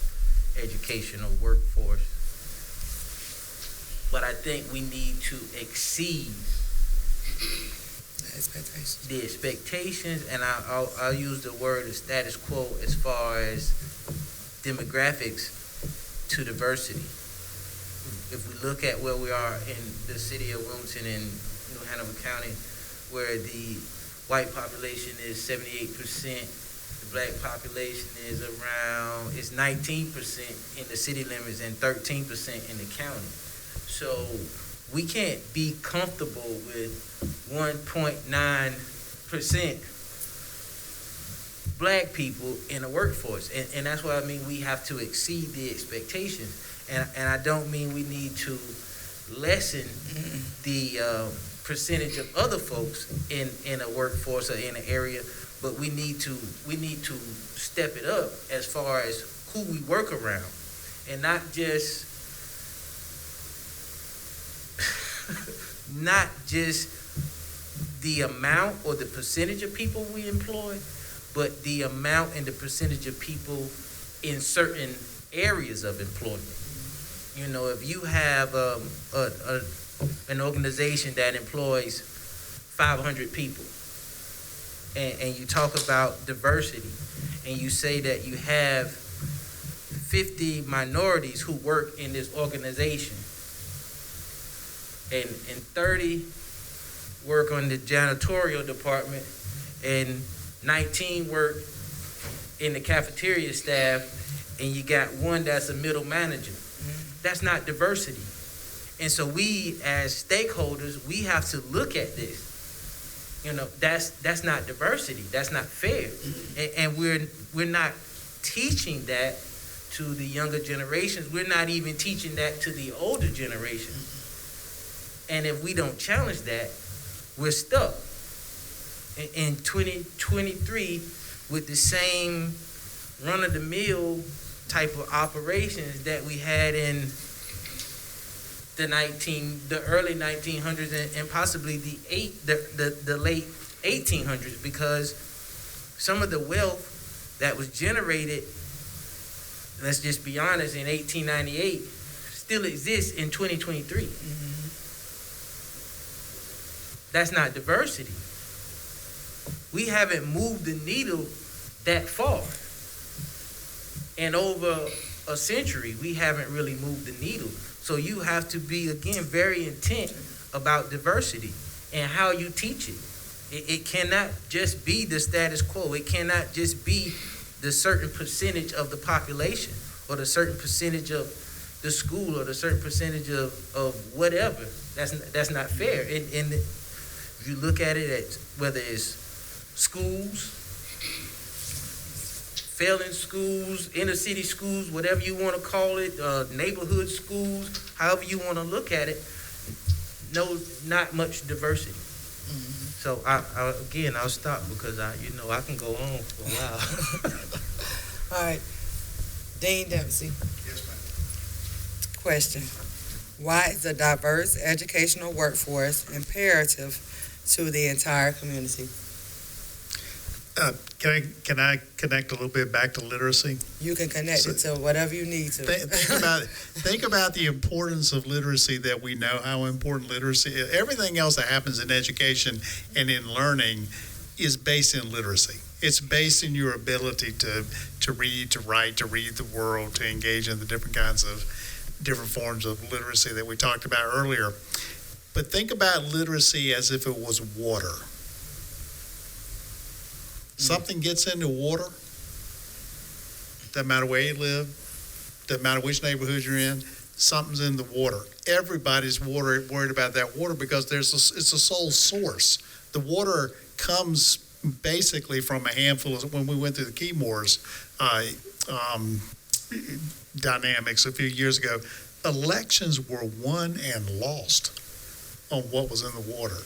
educational workforce. But I think we need to exceed the expectations, and I'll use the word of status quo as far as demographics to diversity. If we look at where we are in the city of Wilmington in New Hanover County, where the white population is 78%, the black population is around, it's 19% in the city limits and 13% in the county. So we can't be comfortable with 1.9% black people in the workforce. And that's what I mean, we have to exceed the expectations. And I don't mean we need to lessen the percentage of other folks in a workforce or in an area, but we need to step it up as far as who we work around, and not just the amount or the percentage of people we employ, but the amount and the percentage of people in certain areas of employment. You know, if you have an organization that employs 500 people, and you talk about diversity, and you say that you have 50 minorities who work in this organization, and 30 work on the janitorial department, and 19 work in the cafeteria staff, and you got one that's a middle manager. That's not diversity. And so we, as stakeholders, we have to look at this. You know, that's not diversity. That's not fair. And we're not teaching that to the younger generations. We're not even teaching that to the older generation. And if we don't challenge that, we're stuck in 2023 with the same run-of-the-mill type of operations that we had in the early 1900s and possibly the late 1800s, because some of the wealth that was generated, let's just be honest, in 1898 still exists in 2023. That's not diversity. We haven't moved the needle that far. And over a century, we haven't really moved the needle. So you have to be, again, very intent about diversity and how you teach it. It cannot just be the status quo. It cannot just be the certain percentage of the population or the certain percentage of the school or the certain percentage of whatever. That's not fair. And if you look at it at whether it's schools, failing schools, inner city schools, whatever you want to call it, neighborhood schools, however you want to look at it, no, not much diversity. So I'll stop because I can go on for a while. All right. Dean Dempsey. Yes, ma'am. Question. Why is a diverse educational workforce imperative to the entire community? Can I connect a little bit back to literacy? You can connect it to whatever you need to. Think about the importance of literacy, that we know how important literacy is. Everything else that happens in education and in learning is based in literacy. It's based in your ability to read, to write, to read the world, to engage in the different forms of literacy that we talked about earlier. But think about literacy as if it was water. Something gets into water, doesn't matter where you live, doesn't matter which neighborhood you're in, something's in the water. Everybody's worried about that water because it's a sole source. The water comes basically from a handful of, when we went through the Keymores dynamics a few years ago, elections were won and lost on what was in the water.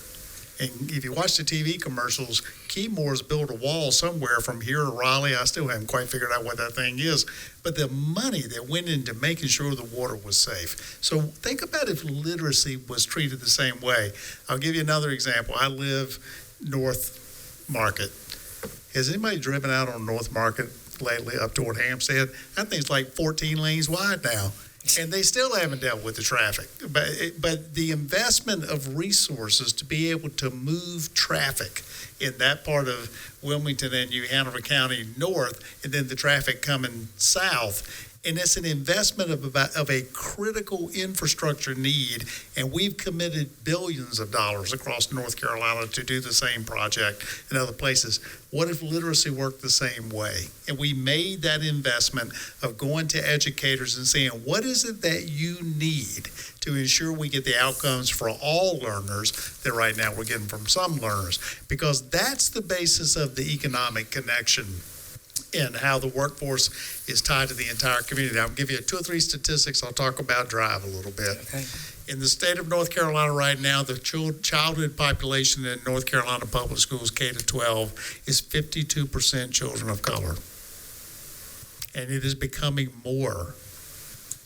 And if you watch the TV commercials, Keymores built a wall somewhere from here to Raleigh. I still haven't quite figured out what that thing is. But the money that went into making sure the water was safe. So think about if literacy was treated the same way. I'll give you another example. I live North Market. Has anybody driven out on North Market lately up toward Hampstead? That thing's like 14 lanes wide now. And they still haven't dealt with the traffic. But the investment of resources to be able to move traffic in that part of Wilmington and New Hanover County north, and then the traffic coming south, and it's an investment of a critical infrastructure need, and we've committed billions of dollars across North Carolina to do the same project in other places. What if literacy worked the same way? And we made that investment of going to educators and saying, what is it that you need to ensure we get the outcomes for all learners that right now we're getting from some learners? Because that's the basis of the economic connection and how the workforce is tied to the entire community. I'll give you 2 or 3 statistics. I'll talk about drive a little bit. Okay. In the state of North Carolina right now, the childhood population in North Carolina public schools, K to 12, is 52% children of color. And it is becoming more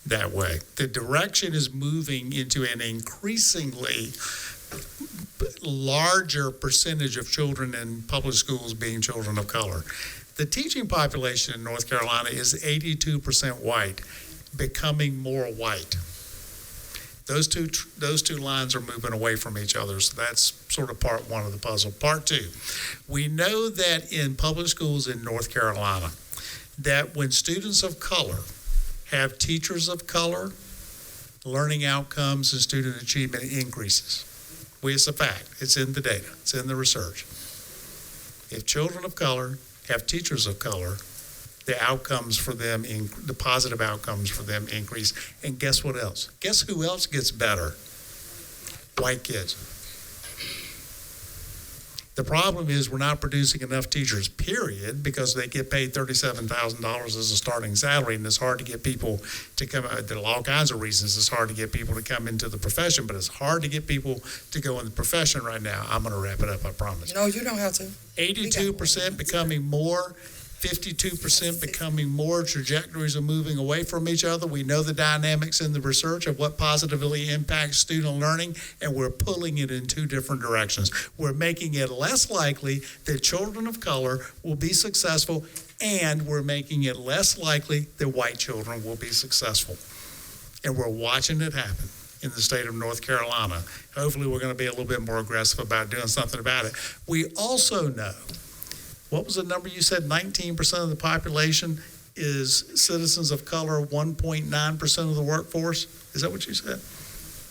that way. The direction is moving into an increasingly larger percentage of children in public schools being children of color. The teaching population in North Carolina is 82% white. becoming more white. Those two lines are moving away from each other, so that's sort of part one of the puzzle. Part two, we know that in public schools in North Carolina, that when students of color have teachers of color, learning outcomes and student achievement increases. It's a fact. It's in the data. It's in the research. If children of color have teachers of color, the outcomes for them, the positive outcomes for them increase. And guess what else? Guess who else gets better? White kids. The problem is we're not producing enough teachers, period, because they get paid $37,000 as a starting salary, and it's hard to get people to come out. There are all kinds of reasons it's hard to get people to come into the profession, but it's hard to get people to go in the profession right now. I'm going to wrap it up, I promise. No, you don't have to. 82% becoming more, 52% becoming more. Trajectories are moving away from each other. We know the dynamics in the research of what positively impacts student learning, and we're pulling it in two different directions. We're making it less likely that children of color will be successful, and we're making it less likely that white children will be successful. And we're watching it happen in the state of North Carolina. Hopefully we're going to be a little bit more aggressive about doing something about it. We also know, what was the number you said? 19% of the population is citizens of color, 1.9% of the workforce? Is that what you said?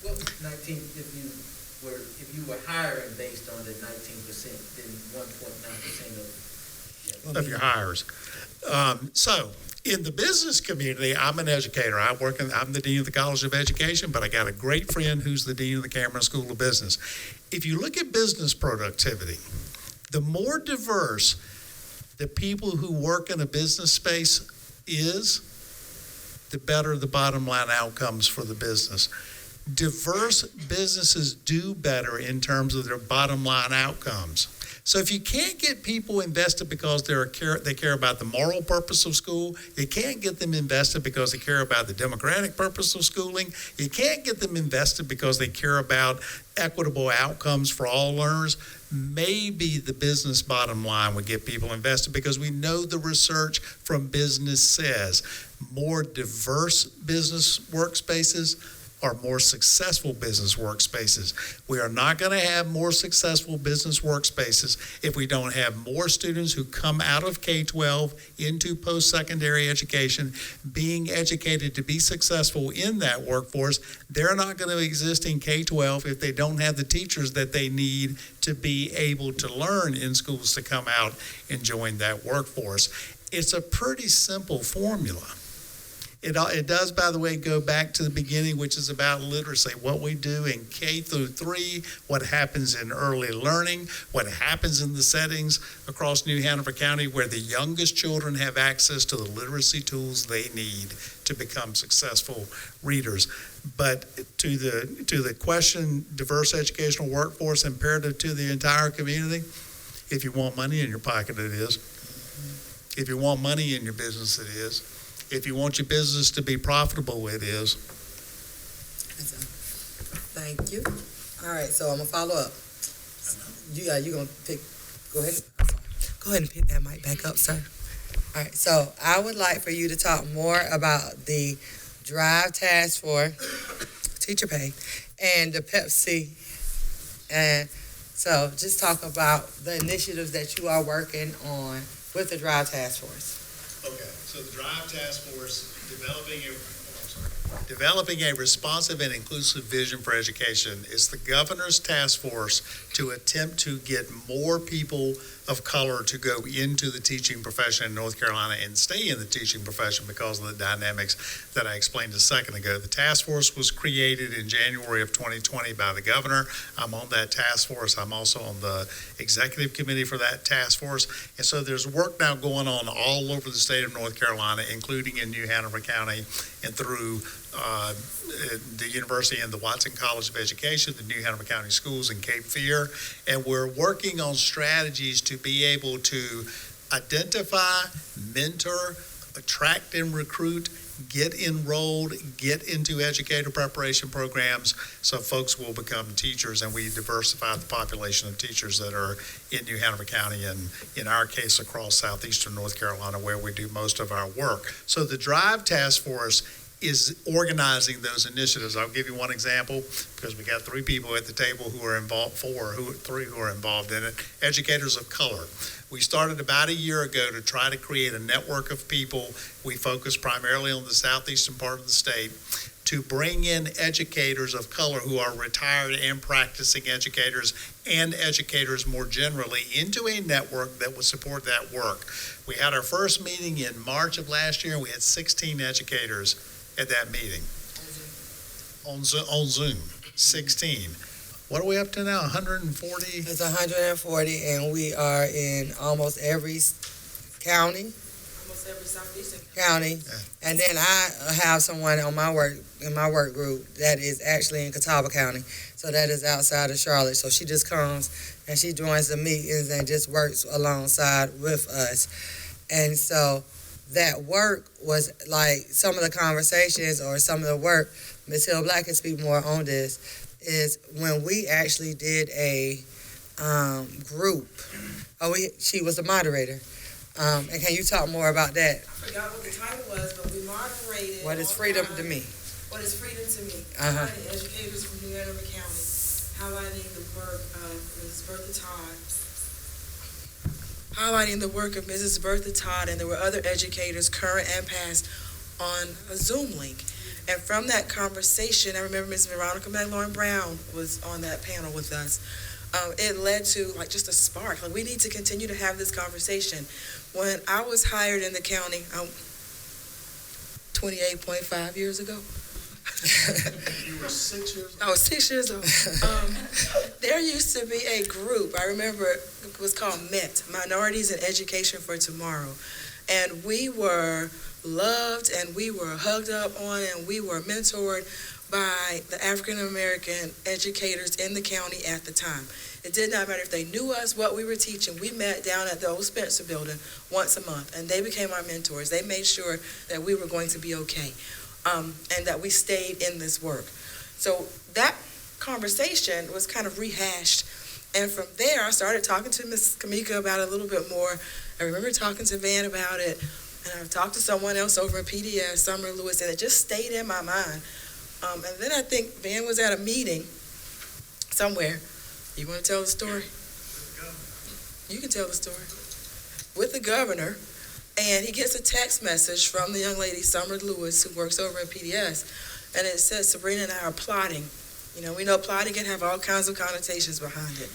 Well, 19, if you were hiring based on the 19%, then 1.9% Of your hires. So in the business community, I'm an educator. I'm the Dean of the College of Education, but I got a great friend who's the Dean of the Cameron School of Business. If you look at business productivity, the more diverse the people who work in a business space is, the better the bottom line outcomes for the business. Diverse businesses do better in terms of their bottom line outcomes. So if you can't get people invested because they care about the moral purpose of school, you can't get them invested because they care about the democratic purpose of schooling, you can't get them invested because they care about equitable outcomes for all learners, maybe the business bottom line would get people invested, because we know the research from business says more diverse business workspaces are more successful business workspaces. We are not going to have more successful business workspaces if we don't have more students who come out of K-12 into post-secondary education being educated to be successful in that workforce. They're not going to exist in K-12 if they don't have the teachers that they need to be able to learn in schools to come out and join that workforce. It's a pretty simple formula. It does, by the way, go back to the beginning, which is about literacy, what we do in K through 3, what happens in early learning, what happens in the settings across New Hanover County where the youngest children have access to the literacy tools they need to become successful readers. But to the question, diverse educational workforce imperative to the entire community, if you want money in your pocket, it is. If you want money in your business, it is. If you want your business to be profitable, it is. Thank you. All right, so I'm gonna follow up. You gonna pick? Go ahead. Go ahead and pick that mic back up, sir. All right. So I would like for you to talk more about the Drive Task Force, teacher pay, and the Pepsi. And so just talk about the initiatives that you are working on with the Drive Task Force. Okay, so the Drive Task Force, developing a responsive and inclusive vision for education is the governor's task force to attempt to get more people of color to go into the teaching profession in North Carolina and stay in the teaching profession because of the dynamics that I explained a second ago. The task force was created in January of 2020 by the governor. I'm on that task force. I'm also on the executive committee for that task force. And so there's work now going on all over the state of North Carolina, including in New Hanover County and through the university and the Watson College of Education, the New Hanover County Schools, and Cape Fear. And we're working on strategies to be able to identify, mentor, attract and recruit, get enrolled, get into educator preparation programs so folks will become teachers, and we diversify the population of teachers that are in New Hanover County and, in our case, across southeastern North Carolina where we do most of our work. So the Drive Task Force is organizing those initiatives. I'll give you one example, because we got three people at the table who are involved, three who are involved in it, educators of color. We started about a year ago to try to create a network of people. We focus primarily on the southeastern part of the state, to bring in educators of color who are retired and practicing educators and educators more generally into a network that would support that work. We had our first meeting in March of last year, and we had 16 educators at that meeting. On Zoom, 16. What are we up to now, 140? It's 140, and we are in almost every county. Almost every southeastern County. And then I have someone on my work, in my work group, that is actually in Catawba County. So that is outside of Charlotte. So she just comes and she joins the meetings and just works alongside with us. And so that work was like some of the conversations or some of the work, Ms. Hill Black can speak more on this, is when we actually did a group. She was the moderator. And can you talk more about that? I forgot what the title was, but we moderated. What is freedom to me? What is freedom to me? Uh-huh. Highlighting educators from New Hanover County, highlighting the work of Mrs. Bertha Todd. Highlighting the work of Mrs. Bertha Todd, and there were other educators, current and past, on a Zoom link. And from that conversation, I remember Ms. Veronica McLaurin Brown was on that panel with us. It led to like just a spark. Like, we need to continue to have this conversation. When I was hired in the county, 28.5 years ago. You were 6 years old? I was 6 years old. There used to be a group, I remember it was called MET, Minorities in Education for Tomorrow. And we were loved and we were hugged up on and we were mentored by the African American educators in the county at the time. It did not matter if they knew us, what we were teaching. We met down at the old Spencer building once a month, and they became our mentors. They made sure that we were going to be okay, and that we stayed in this work. So that conversation was kind of rehashed, and from there I started talking to Ms. Kamika about it a little bit more. I remember talking to Van about it, and I've talked to someone else over at PDS, Summer Lewis, and it just stayed in my mind. And then I think Van was at a meeting somewhere. You want to tell the story? You can tell the story. With the governor, and he gets a text message from the young lady, Summer Lewis, who works over at PDS, and it says, Sabrina and I are plotting. You know, we know plotting can have all kinds of connotations behind it,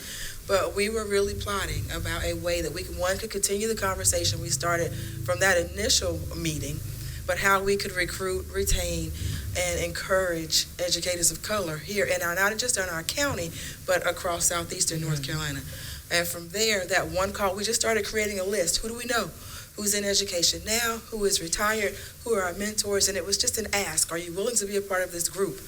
but we were really plotting about a way that we could continue the conversation we started from that initial meeting, but how we could recruit, retain, and encourage educators of color here, and not just in our county, but across southeastern North Carolina. And from there, that one call, we just started creating a list. Who do we know? Who's in education now? Who is retired? Who are our mentors? And it was just an ask, are you willing to be a part of this group?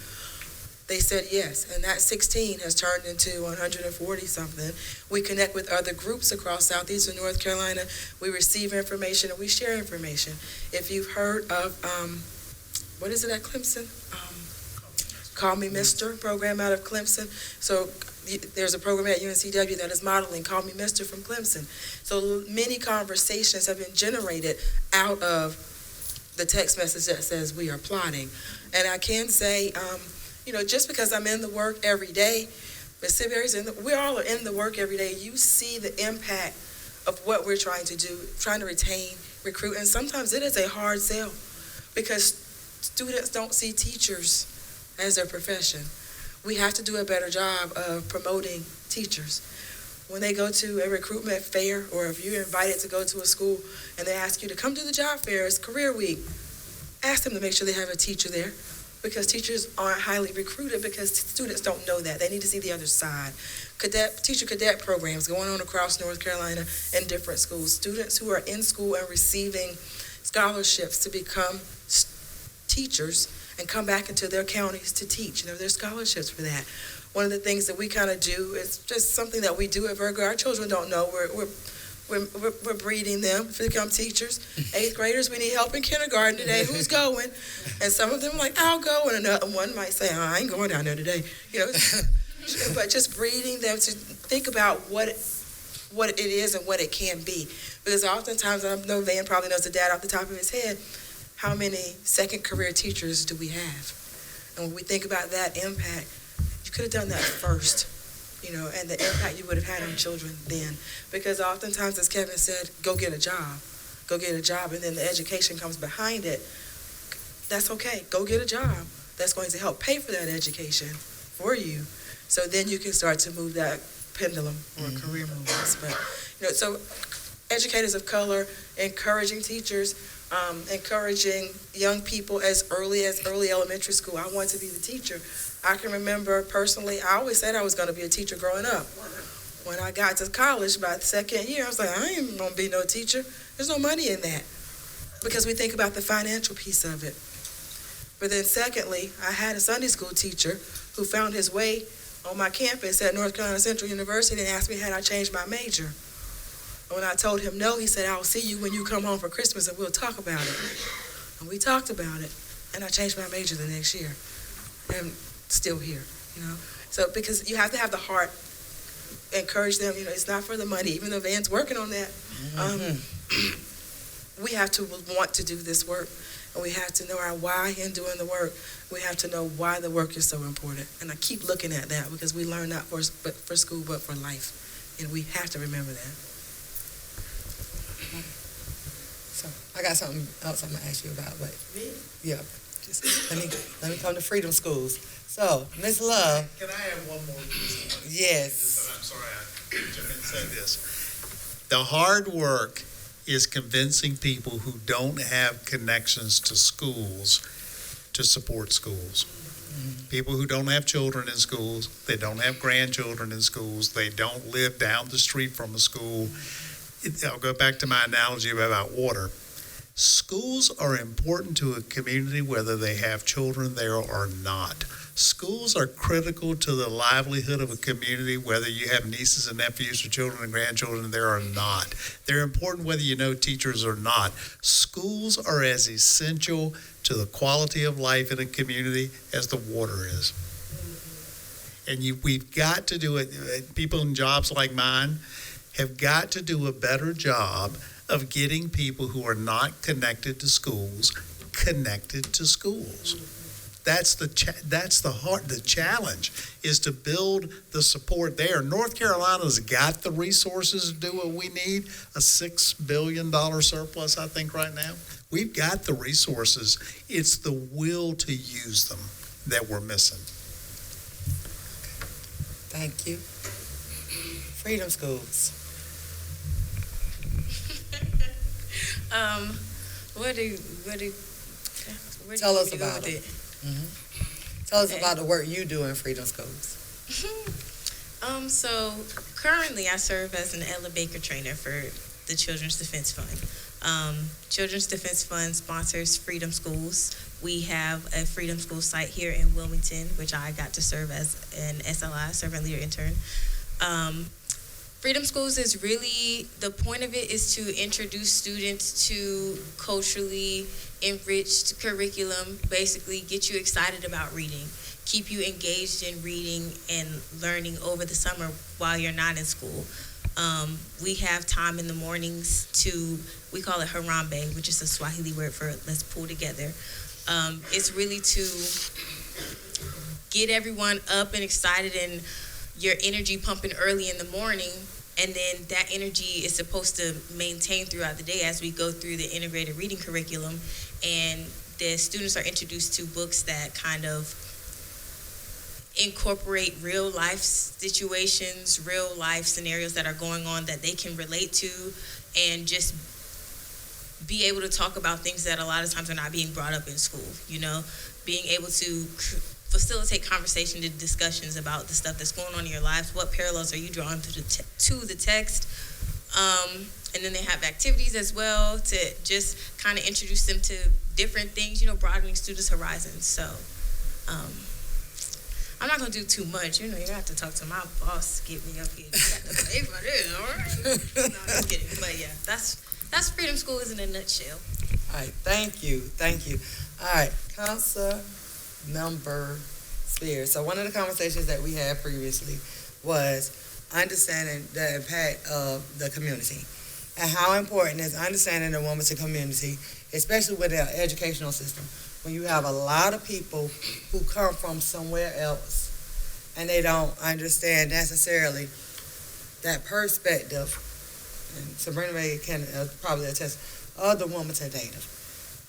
They said yes, and that 16 has turned into 140 something. We connect with other groups across southeastern North Carolina. We receive information and we share information. If you've heard of, what is it at Clemson? Call Me Mr. program out of Clemson. So there's a program at UNCW that is modeling Call Me Mr. from Clemson. So many conversations have been generated out of the text message that says we are plotting. And I can say, just because I'm in the work every day, Ms. Siberry's we all are in the work every day. You see the impact of what we're trying to do, trying to retain, recruit, and sometimes it is a hard sell because students don't see teachers as their profession. We have to do a better job of promoting teachers. When they go to a recruitment fair, or if you're invited to go to a school and they ask you to come to the job fair, it's career week, ask them to make sure they have a teacher there, because teachers aren't highly recruited because students don't know that. They need to see the other side. Teacher cadet programs going on across North Carolina in different schools. Students who are in school and receiving scholarships to become teachers and come back into their counties to teach. There's scholarships for that. One of the things that we kind of do is just something that we do at Virgo. Our children don't know. We're breeding them to become teachers. 8th graders, we need help in kindergarten today. Who's going? And some of them are like, I'll go. And another one might say, I ain't going down there today. But just breeding them to think about what it is and what it can be. Because oftentimes, I know Van probably knows the data off the top of his head, how many second career teachers do we have? And when we think about that impact, you could have done that first, and the impact you would have had on children then. Because oftentimes, as Kevin said, go get a job, and then the education comes behind it. That's okay. Go get a job. That's going to help pay for that education for you. So then you can start to move that pendulum or career movements. But, so educators of color, encouraging teachers, encouraging young people as early elementary school. I want to be the teacher. I can remember personally, I always said I was going to be a teacher growing up. When I got to college, by the second year, I was like, I ain't going to be no teacher. There's no money in that. Because we think about the financial piece of it. But then secondly, I had a Sunday school teacher who found his way on my campus at North Carolina Central University and asked me had I changed my major. When I told him no, he said, I'll see you when you come home for Christmas and we'll talk about it. And we talked about it, and I changed my major the next year. And still here, So because you have to have the heart, encourage them, it's not for the money, even though Van's working on that. We have to want to do this work, and we have to know our why in doing the work. We have to know why the work is so important. And I keep looking at that because we learn not for school, but for life. And we have to remember that. So I got something else I'm gonna ask you about, but yeah, just let me come to Freedom Schools. So, Ms. Love. Can I have one more piece? Yes. I'm sorry, I didn't say this. The hard work is convincing people who don't have connections to schools to support schools. People who don't have children in schools, they don't have grandchildren in schools, they don't live down the street from a school. I'll go back to my analogy about water. Schools are important to a community whether they have children there or not. Schools are critical to the livelihood of a community whether you have nieces and nephews or children and grandchildren there or not. They're important whether you know teachers or not. Schools are as essential to the quality of life in a community as the water is. And we've got to do it. People in jobs like mine have got to do a better job of getting people who are not connected to schools connected to schools. That's the challenge is to build the support there. North Carolina's got the resources to do what we need, a $6 billion surplus, I think, right now. We've got the resources. It's the will to use them that we're missing. Thank you. Freedom Schools. Tell us about it. Tell us about the work you do in Freedom Schools. So currently I serve as an Ella Baker trainer for the Children's Defense Fund. Children's Defense Fund sponsors Freedom Schools. We have a Freedom School site here in Wilmington, which I got to serve as an SLI, Servant Leader Intern. Freedom Schools is really, the point of it is to introduce students to culturally enriched curriculum, basically get you excited about reading, keep you engaged in reading and learning over the summer while you're not in school. We have time in the mornings we call it Harambe, which is a Swahili word for let's pull together. It's really to get everyone up and excited and your energy pumping early in the morning, and then that energy is supposed to maintain throughout the day as we go through the integrated reading curriculum, and the students are introduced to books that kind of incorporate real life situations, real life scenarios that are going on that they can relate to, and just be able to talk about things that a lot of times are not being brought up in school, being able to facilitate conversation and discussions about the stuff that's going on in your lives. What parallels are you drawing to the text? And then they have activities as well to just kind of introduce them to different things, broadening students' horizons. So I'm not going to do too much. You have to talk to my boss to get me up here. You got to pay for this, all right? No, I'm just kidding. But yeah, that's Freedom Schools in a nutshell. All right, thank you. All right, Council Member Spears. So one of the conversations that we had previously was understanding the impact of the community and how important is understanding the Wilmington community especially with our educational system, when you have a lot of people who come from somewhere else and they don't understand necessarily that perspective, and Sabrina May can probably attest, of the Wilmington native.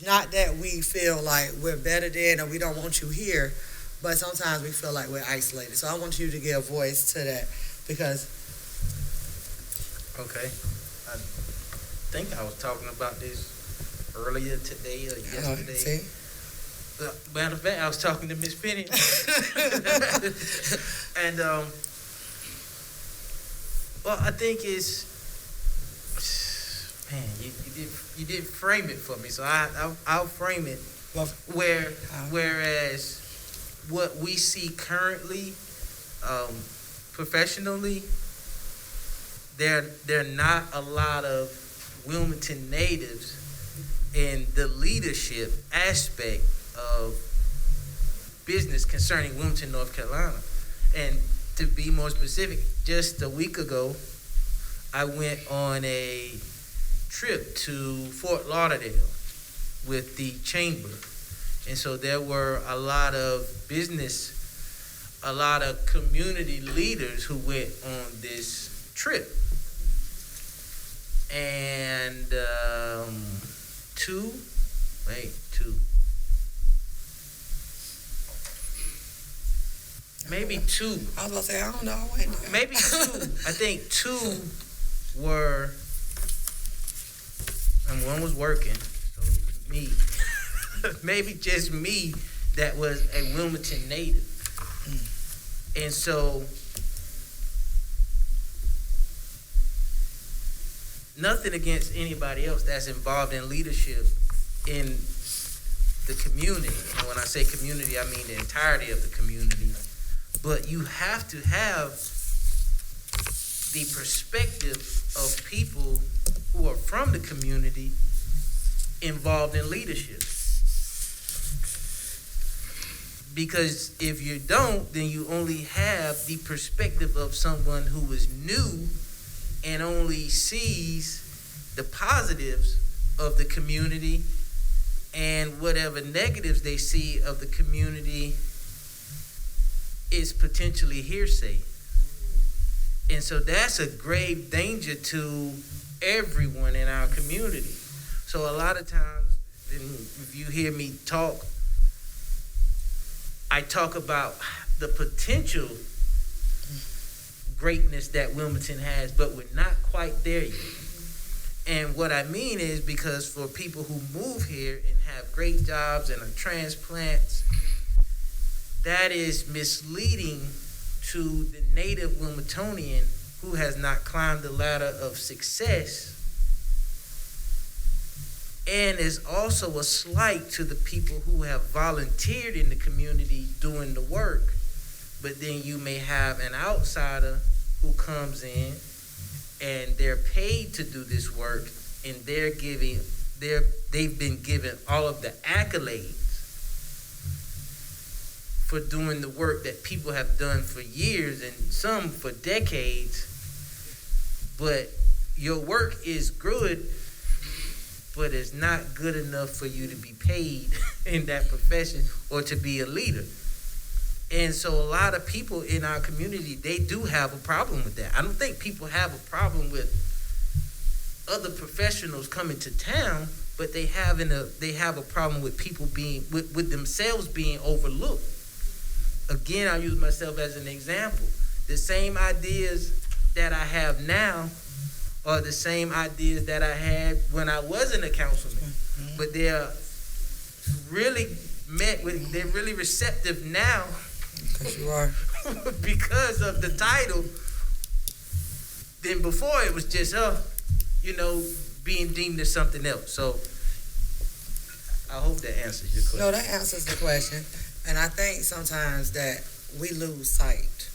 Not that we feel like we're better than or we don't want you here, but sometimes we feel like we're isolated. So I want you to give voice to that because Okay. I think I was talking about this earlier today or yesterday. see? Matter of fact, I was talking to Miss Penny. And, well, I think it's, man, you did frame it for me, so I'll frame it Well, whereas what we see currently, professionally, there are not a lot of Wilmington natives in the leadership aspect of business concerning Wilmington, North Carolina. And to be more specific, just a week ago, I went on a trip to Fort Lauderdale with the chamber. And so there were a lot of community leaders who went on this trip. And maybe two. I was gonna say, I don't know. Wait. Maybe two. I think two were, and one was working, so me. Maybe just me that was a Wilmington native. And so, nothing against anybody else that's involved in leadership in the community. And when I say community, I mean the entirety of the community. But you have to have the perspective of people who are from the community involved in leadership. Because if you don't, then you only have the perspective of someone who is new and only sees the positives of the community, and whatever negatives they see of the community is potentially hearsay. And so that's a grave danger to everyone in our community. So a lot of times, if you hear me talk, I talk about the potential greatness that Wilmington has, but we're not quite there yet. And what I mean is because for people who move here and have great jobs and are transplants, that is misleading to the native Wilmingtonian who has not climbed the ladder of success, and is also a slight to the people who have volunteered in the community doing the work. But then you may have an outsider who comes in and they're paid to do this work, and they've been given all of the accolades for doing the work that people have done for years and some for decades. But your work is good, but it's not good enough for you to be paid in that profession or to be a leader. And so a lot of people in our community, they do have a problem with that. I don't think people have a problem with other professionals coming to town, but they have a problem with people being, with themselves being overlooked. Again, I'll use myself as an example. The same ideas that I have now are the same ideas that I had when I wasn't a councilman. But they're really they're receptive now. Because you are. Because of the title. Then before it was just, being deemed as something else. So I hope that answers your question. No, that answers the question. And I think sometimes that we lose sight.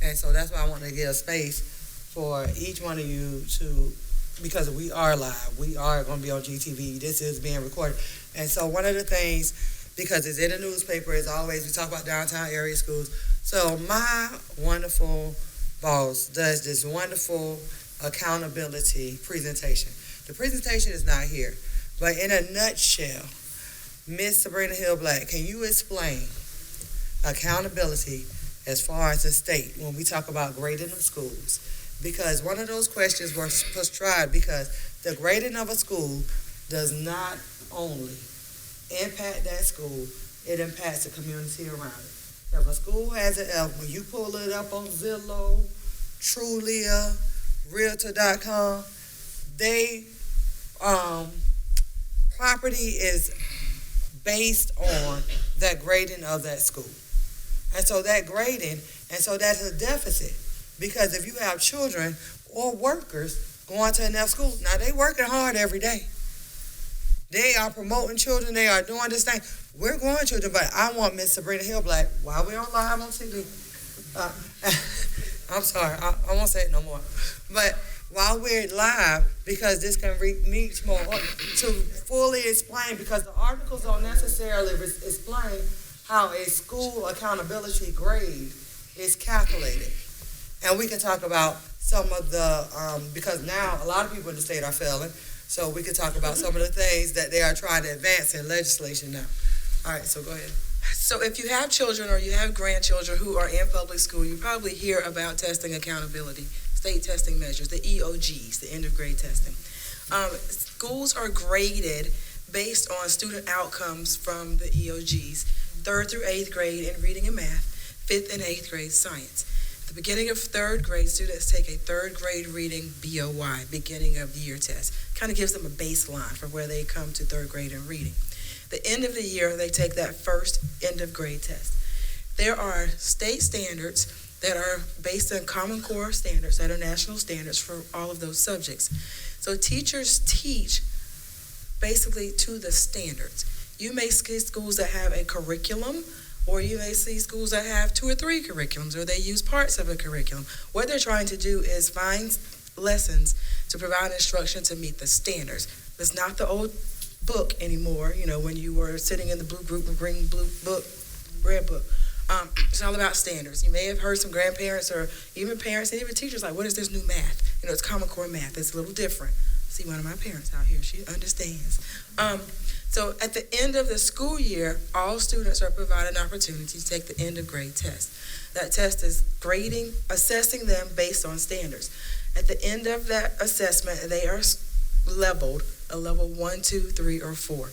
And so that's why I want to give space for each one of you to, because we are live, we are going to be on GTV, this is being recorded. And so one of the things, because it's in the newspaper, as always, we talk about downtown area schools. So my wonderful boss does this wonderful accountability presentation. The presentation is not here, But in a nutshell, Miss Sabrina Hill Black, can you explain accountability as far as the state when we talk about grading of schools? Because one of those questions was tried because the grading of a school does not only impact that school, it impacts the community around it. If a school has an F, when you pull it up on Zillow, Trulia, Realtor.com, they property is based on that grading of that school. And so that grading, and so that's a deficit. Because if you have children or workers going to enough school, now they working hard every day. They are promoting children, they are doing this thing. We're growing children, but I want Miss Sabrina Hill Black, while we're on live on TV, I'm sorry, I won't say it no more. But while we're live, because this can reach more, to fully explain, because the articles don't necessarily explain how a school accountability grade is calculated. And we can talk about some of the, because now a lot of people in the state are failing, so we can talk about some of the things that they are trying to advance in legislation now. All right, so go ahead. So if you have children or you have grandchildren who are in public school, you probably hear about testing accountability, state testing measures, the EOGs, the end of grade testing. Schools are graded based on student outcomes from the EOGs, 3rd through 8th grade in reading and math, 5th and 8th grade science. At the beginning of 3rd grade, students take a 3rd grade reading BOY, beginning of the year test. Kind of gives them a baseline for where they come to 3rd grade in reading. The end of the year, they take that first end of grade test. There are state standards that are based on Common Core standards, that are national standards for all of those subjects. So teachers teach basically to the standards. You may see schools that have a curriculum, or you may see schools that have 2 or 3 curriculums, or they use parts of a curriculum. What they're trying to do is find lessons to provide instruction to meet the standards. It's not the old book anymore, when you were sitting in the blue group, green blue book, red book. It's all about standards. You may have heard some grandparents or even parents and even teachers like, what is this new math? It's Common Core math. It's a little different. See one of my parents out here, she understands. So at the end of the school year, all students are provided an opportunity to take the end of grade test. That test is assessing them based on standards. At the end of that assessment, they are leveled, a level 1, 2, 3, or 4.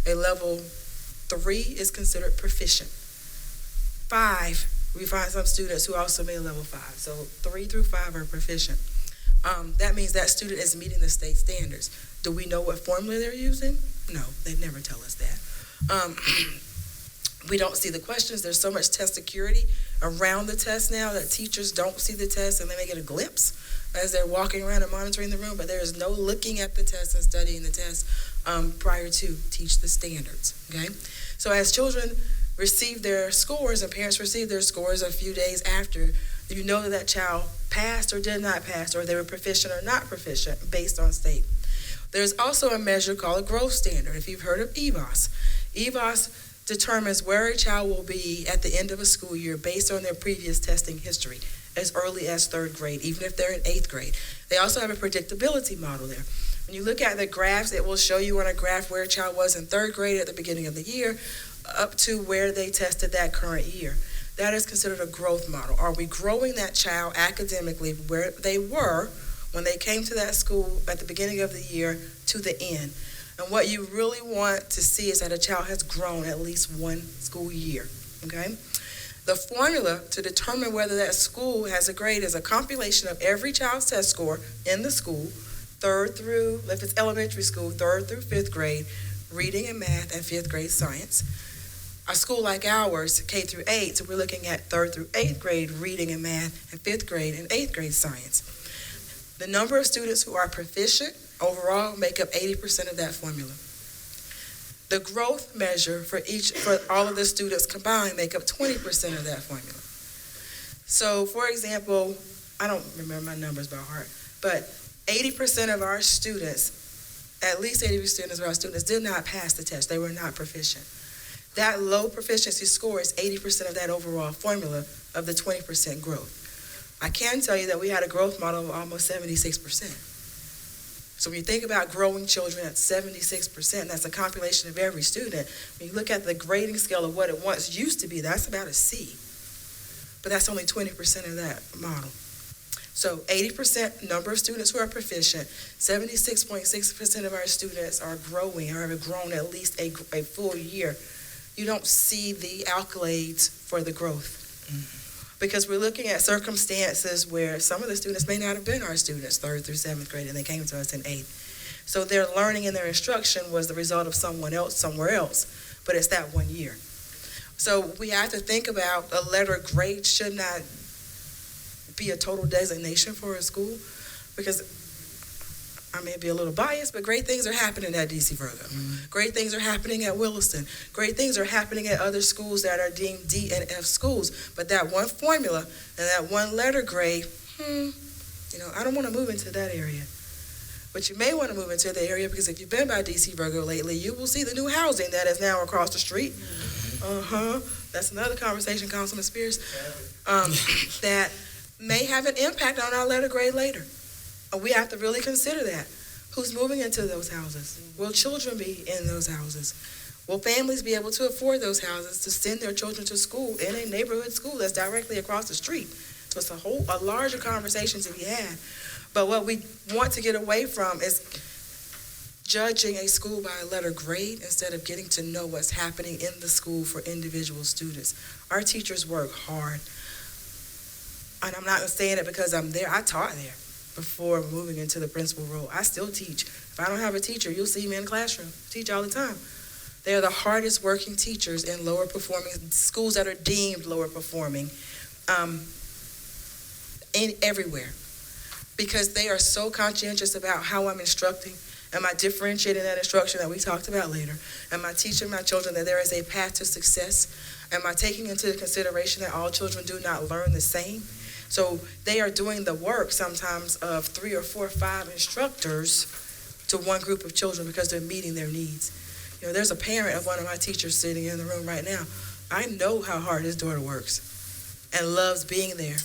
A level 3 is considered proficient. 5, we find some students who also made level 5. So 3 through 5 are proficient. That means that student is meeting the state standards. Do we know what formula they're using? No, they never tell us that. We don't see the questions. There's so much test security around the test now that teachers don't see the test and they may get a glimpse as they're walking around and monitoring the room, but there is no looking at the test and studying the test prior to teach the standards, okay? So as children receive their scores and parents receive their scores a few days after, you know that child passed or did not pass, or they were proficient or not proficient based on state. There's also a measure called a growth standard. If you've heard of EVOS, EVOS determines where a child will be at the end of a school year based on their previous testing history, as early as 3rd grade, even if they're in 8th grade. They also have a predictability model there. When you look at the graphs, it will show you on a graph where a child was in 3rd grade at the beginning of the year up to where they tested that current year. That is considered a growth model. Are we growing that child academically where they were when they came to that school at the beginning of the year to the end? And what you really want to see is that a child has grown at least 1 school year, okay? The formula to determine whether that school has a grade is a compilation of every child's test score in the school, 3rd through, if it's elementary school, 3rd through 5th grade, reading and math, and 5th grade science. A school like ours, K through 8, so we're looking at 3rd through 8th grade reading and math, and 5th grade and 8th grade science. The number of students who are proficient overall make up 80% of that formula. The growth measure for all of the students combined make up 20% of that formula. So, for example, I don't remember my numbers by heart, but 80% of our students, at least 80% of our students did not pass the test. They were not proficient. That low proficiency score is 80% of that overall formula of the 20% growth. I can tell you that we had a growth model of almost 76%. So when you think about growing children at 76%, that's a compilation of every student. When you look at the grading scale of what it once used to be, that's about a C. But that's only 20% of that model. So 80% number of students who are proficient, 76.6% of our students are growing or have grown at least a full year. You don't see the accolades for the growth. Because we're looking at circumstances where some of the students may not have been our students 3rd through 7th grade, and they came to us in 8th. So their learning and their instruction was the result of someone else somewhere else, but it's that 1 year. So we have to think about a letter grade should not be a total designation for a school, because I may be a little biased, but great things are happening at DC Virgo. Great things are happening at Williston. Great things are happening at other schools that are deemed D and F schools. But that one formula and that one letter grade, I don't want to move into that area. But you may want to move into the area, because if you've been by DC Virgo lately, you will see the new housing that is now across the street. That's another conversation, Councilman Spears, that may have an impact on our letter grade later. We have to really consider that. Who's moving into those houses? Will children be in those houses? Will families be able to afford those houses to send their children to school in a neighborhood school that's directly across the street? So it's a larger conversation to be had. But what we want to get away from is judging a school by a letter grade instead of getting to know what's happening in the school for individual students. Our teachers work hard. And I'm not saying it because I'm there. I taught there before moving into the principal role. I still teach. If I don't have a teacher, you'll see me in the classroom. I teach all the time. They're the hardest working teachers in lower performing schools that are deemed lower performing everywhere, because they are so conscientious about how I'm instructing. Am I differentiating that instruction that we talked about later? Am I teaching my children that there is a path to success? Am I taking into consideration that all children do not learn the same? So they are doing the work sometimes of 3 or 4 or 5 instructors to one group of children because they're meeting their needs. There's a parent of one of my teachers sitting in the room right now. I know how hard his daughter works and loves being there,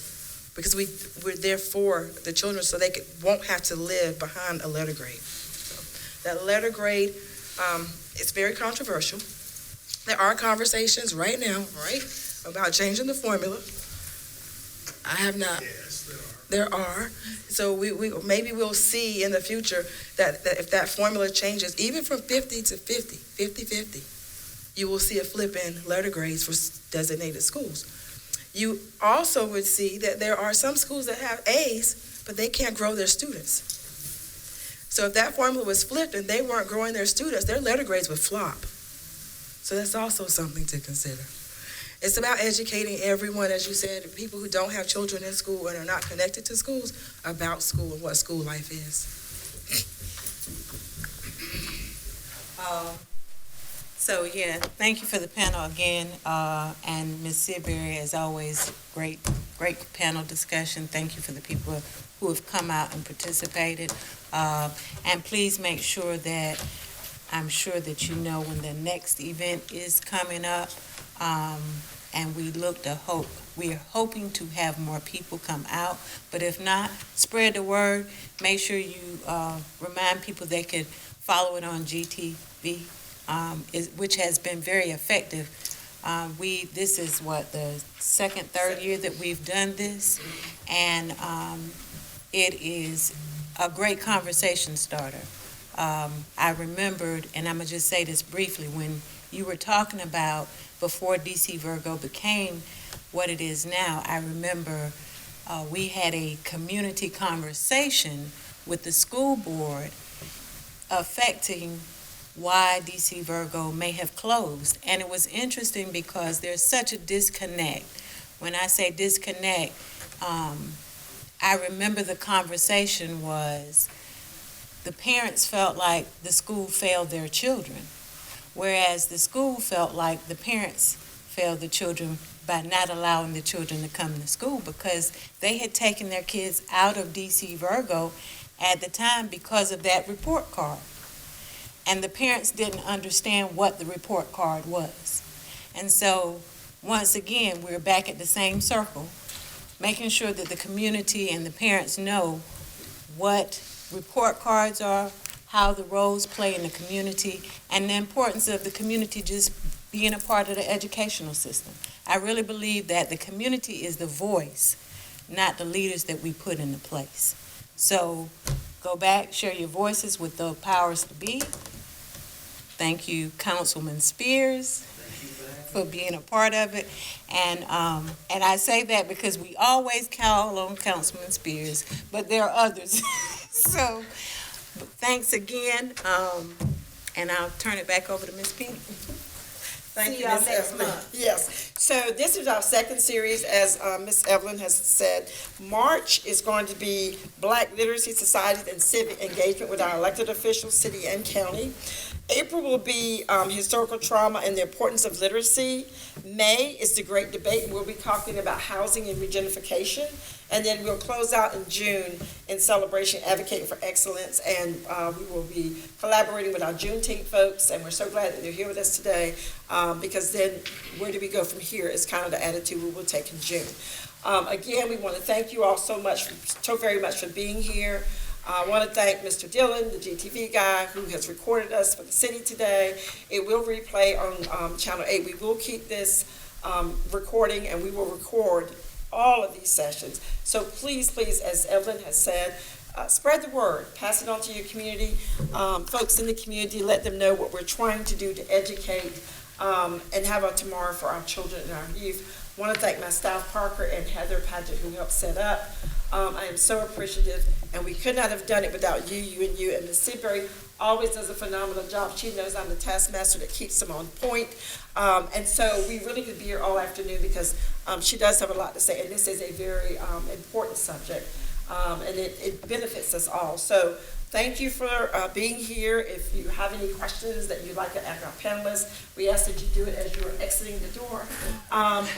because we're there for the children so they won't have to live behind a letter grade. So that letter grade, it's very controversial. There are conversations right now, about changing the formula. I have not. Yes, There are. So maybe we'll see in the future that if that formula changes, even from 50 to 50, you will see a flip in letter grades for designated schools. You also would see that there are some schools that have A's, but they can't grow their students. So if that formula was flipped and they weren't growing their students, their letter grades would flop. So that's also something to consider. It's about educating everyone, as you said, people who don't have children in school and are not connected to schools, about school and what school life is. So thank you for the panel again, and Ms. Seabury, as always, great panel discussion. Thank you for the people who have come out and participated, and please make sure that, I'm sure that you know when the next event is coming up, and we are hoping to have more people come out, but if not, spread the word. Make sure you remind people they could follow it on GTV, which has been very effective. This is the second, third year that we've done this, and it is a great conversation starter. I remembered, and I'm gonna just say this briefly, when you were talking about before DC Virgo became what it is now, I remember we had a community conversation with the school board affecting why DC Virgo may have closed. And it was interesting because there's such a disconnect. When I say disconnect, I remember the conversation was the parents felt like the school failed their children, whereas the school felt like the parents failed the children by not allowing the children to come to school, because they had taken their kids out of DC Virgo at the time because of that report card. And the parents didn't understand what the report card was. And so, once again, we're back at the same circle, making sure that the community and the parents know what report cards are, how the roles play in the community, and the importance of the community just being a part of the educational system. I really believe that the community is the voice, not the leaders that we put into place. So go back, share your voices with the powers to be. Thank you, Councilman Spears, for being a part of it. And I say that because we always call on Councilman Spears, but there are others. So thanks again, and I'll turn it back over to Ms. Petey. Thank See you, y'all Ms. next Evelyn. month. Yes, so this is our second series, as Ms. Evelyn has said. March is going to be Black Literacy Societies and Civic Engagement with our elected officials, city and county. April will be historical trauma and the importance of literacy. May is the great debate, and we'll be talking about housing and regentrification. And then we'll close out in June in celebration, advocating for excellence, and we will be collaborating with our Juneteenth folks, and we're so glad that they're here with us today, because then where do we go from here is kind of the attitude we will take in June. Again, we want to thank you all so very much for being here. I want to thank Mr. Dillon, the GTV guy, who has recorded us for the city today. It will replay on Channel 8. We will keep this recording, and we will record all of these sessions. So please, please, as Evelyn has said, spread the word, pass it on to your community, folks in the community, let them know what we're trying to do to educate and have a tomorrow for our children and our youth. I want to thank my staff, Parker and Heather Padgett, who helped set up. I am so appreciative, and we could not have done it without you, and Ms. Seabury always does a phenomenal job. She knows I'm the taskmaster that keeps them on point. And so we really could be here all afternoon because she does have a lot to say, and this is a very important subject, and it benefits us all. So thank you for being here. If you have any questions that you'd like to ask our panelists, we ask that you do it as you're exiting the door,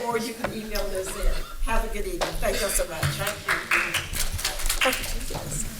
or you can email those in. Have a good evening. Thank you so much. Thank you.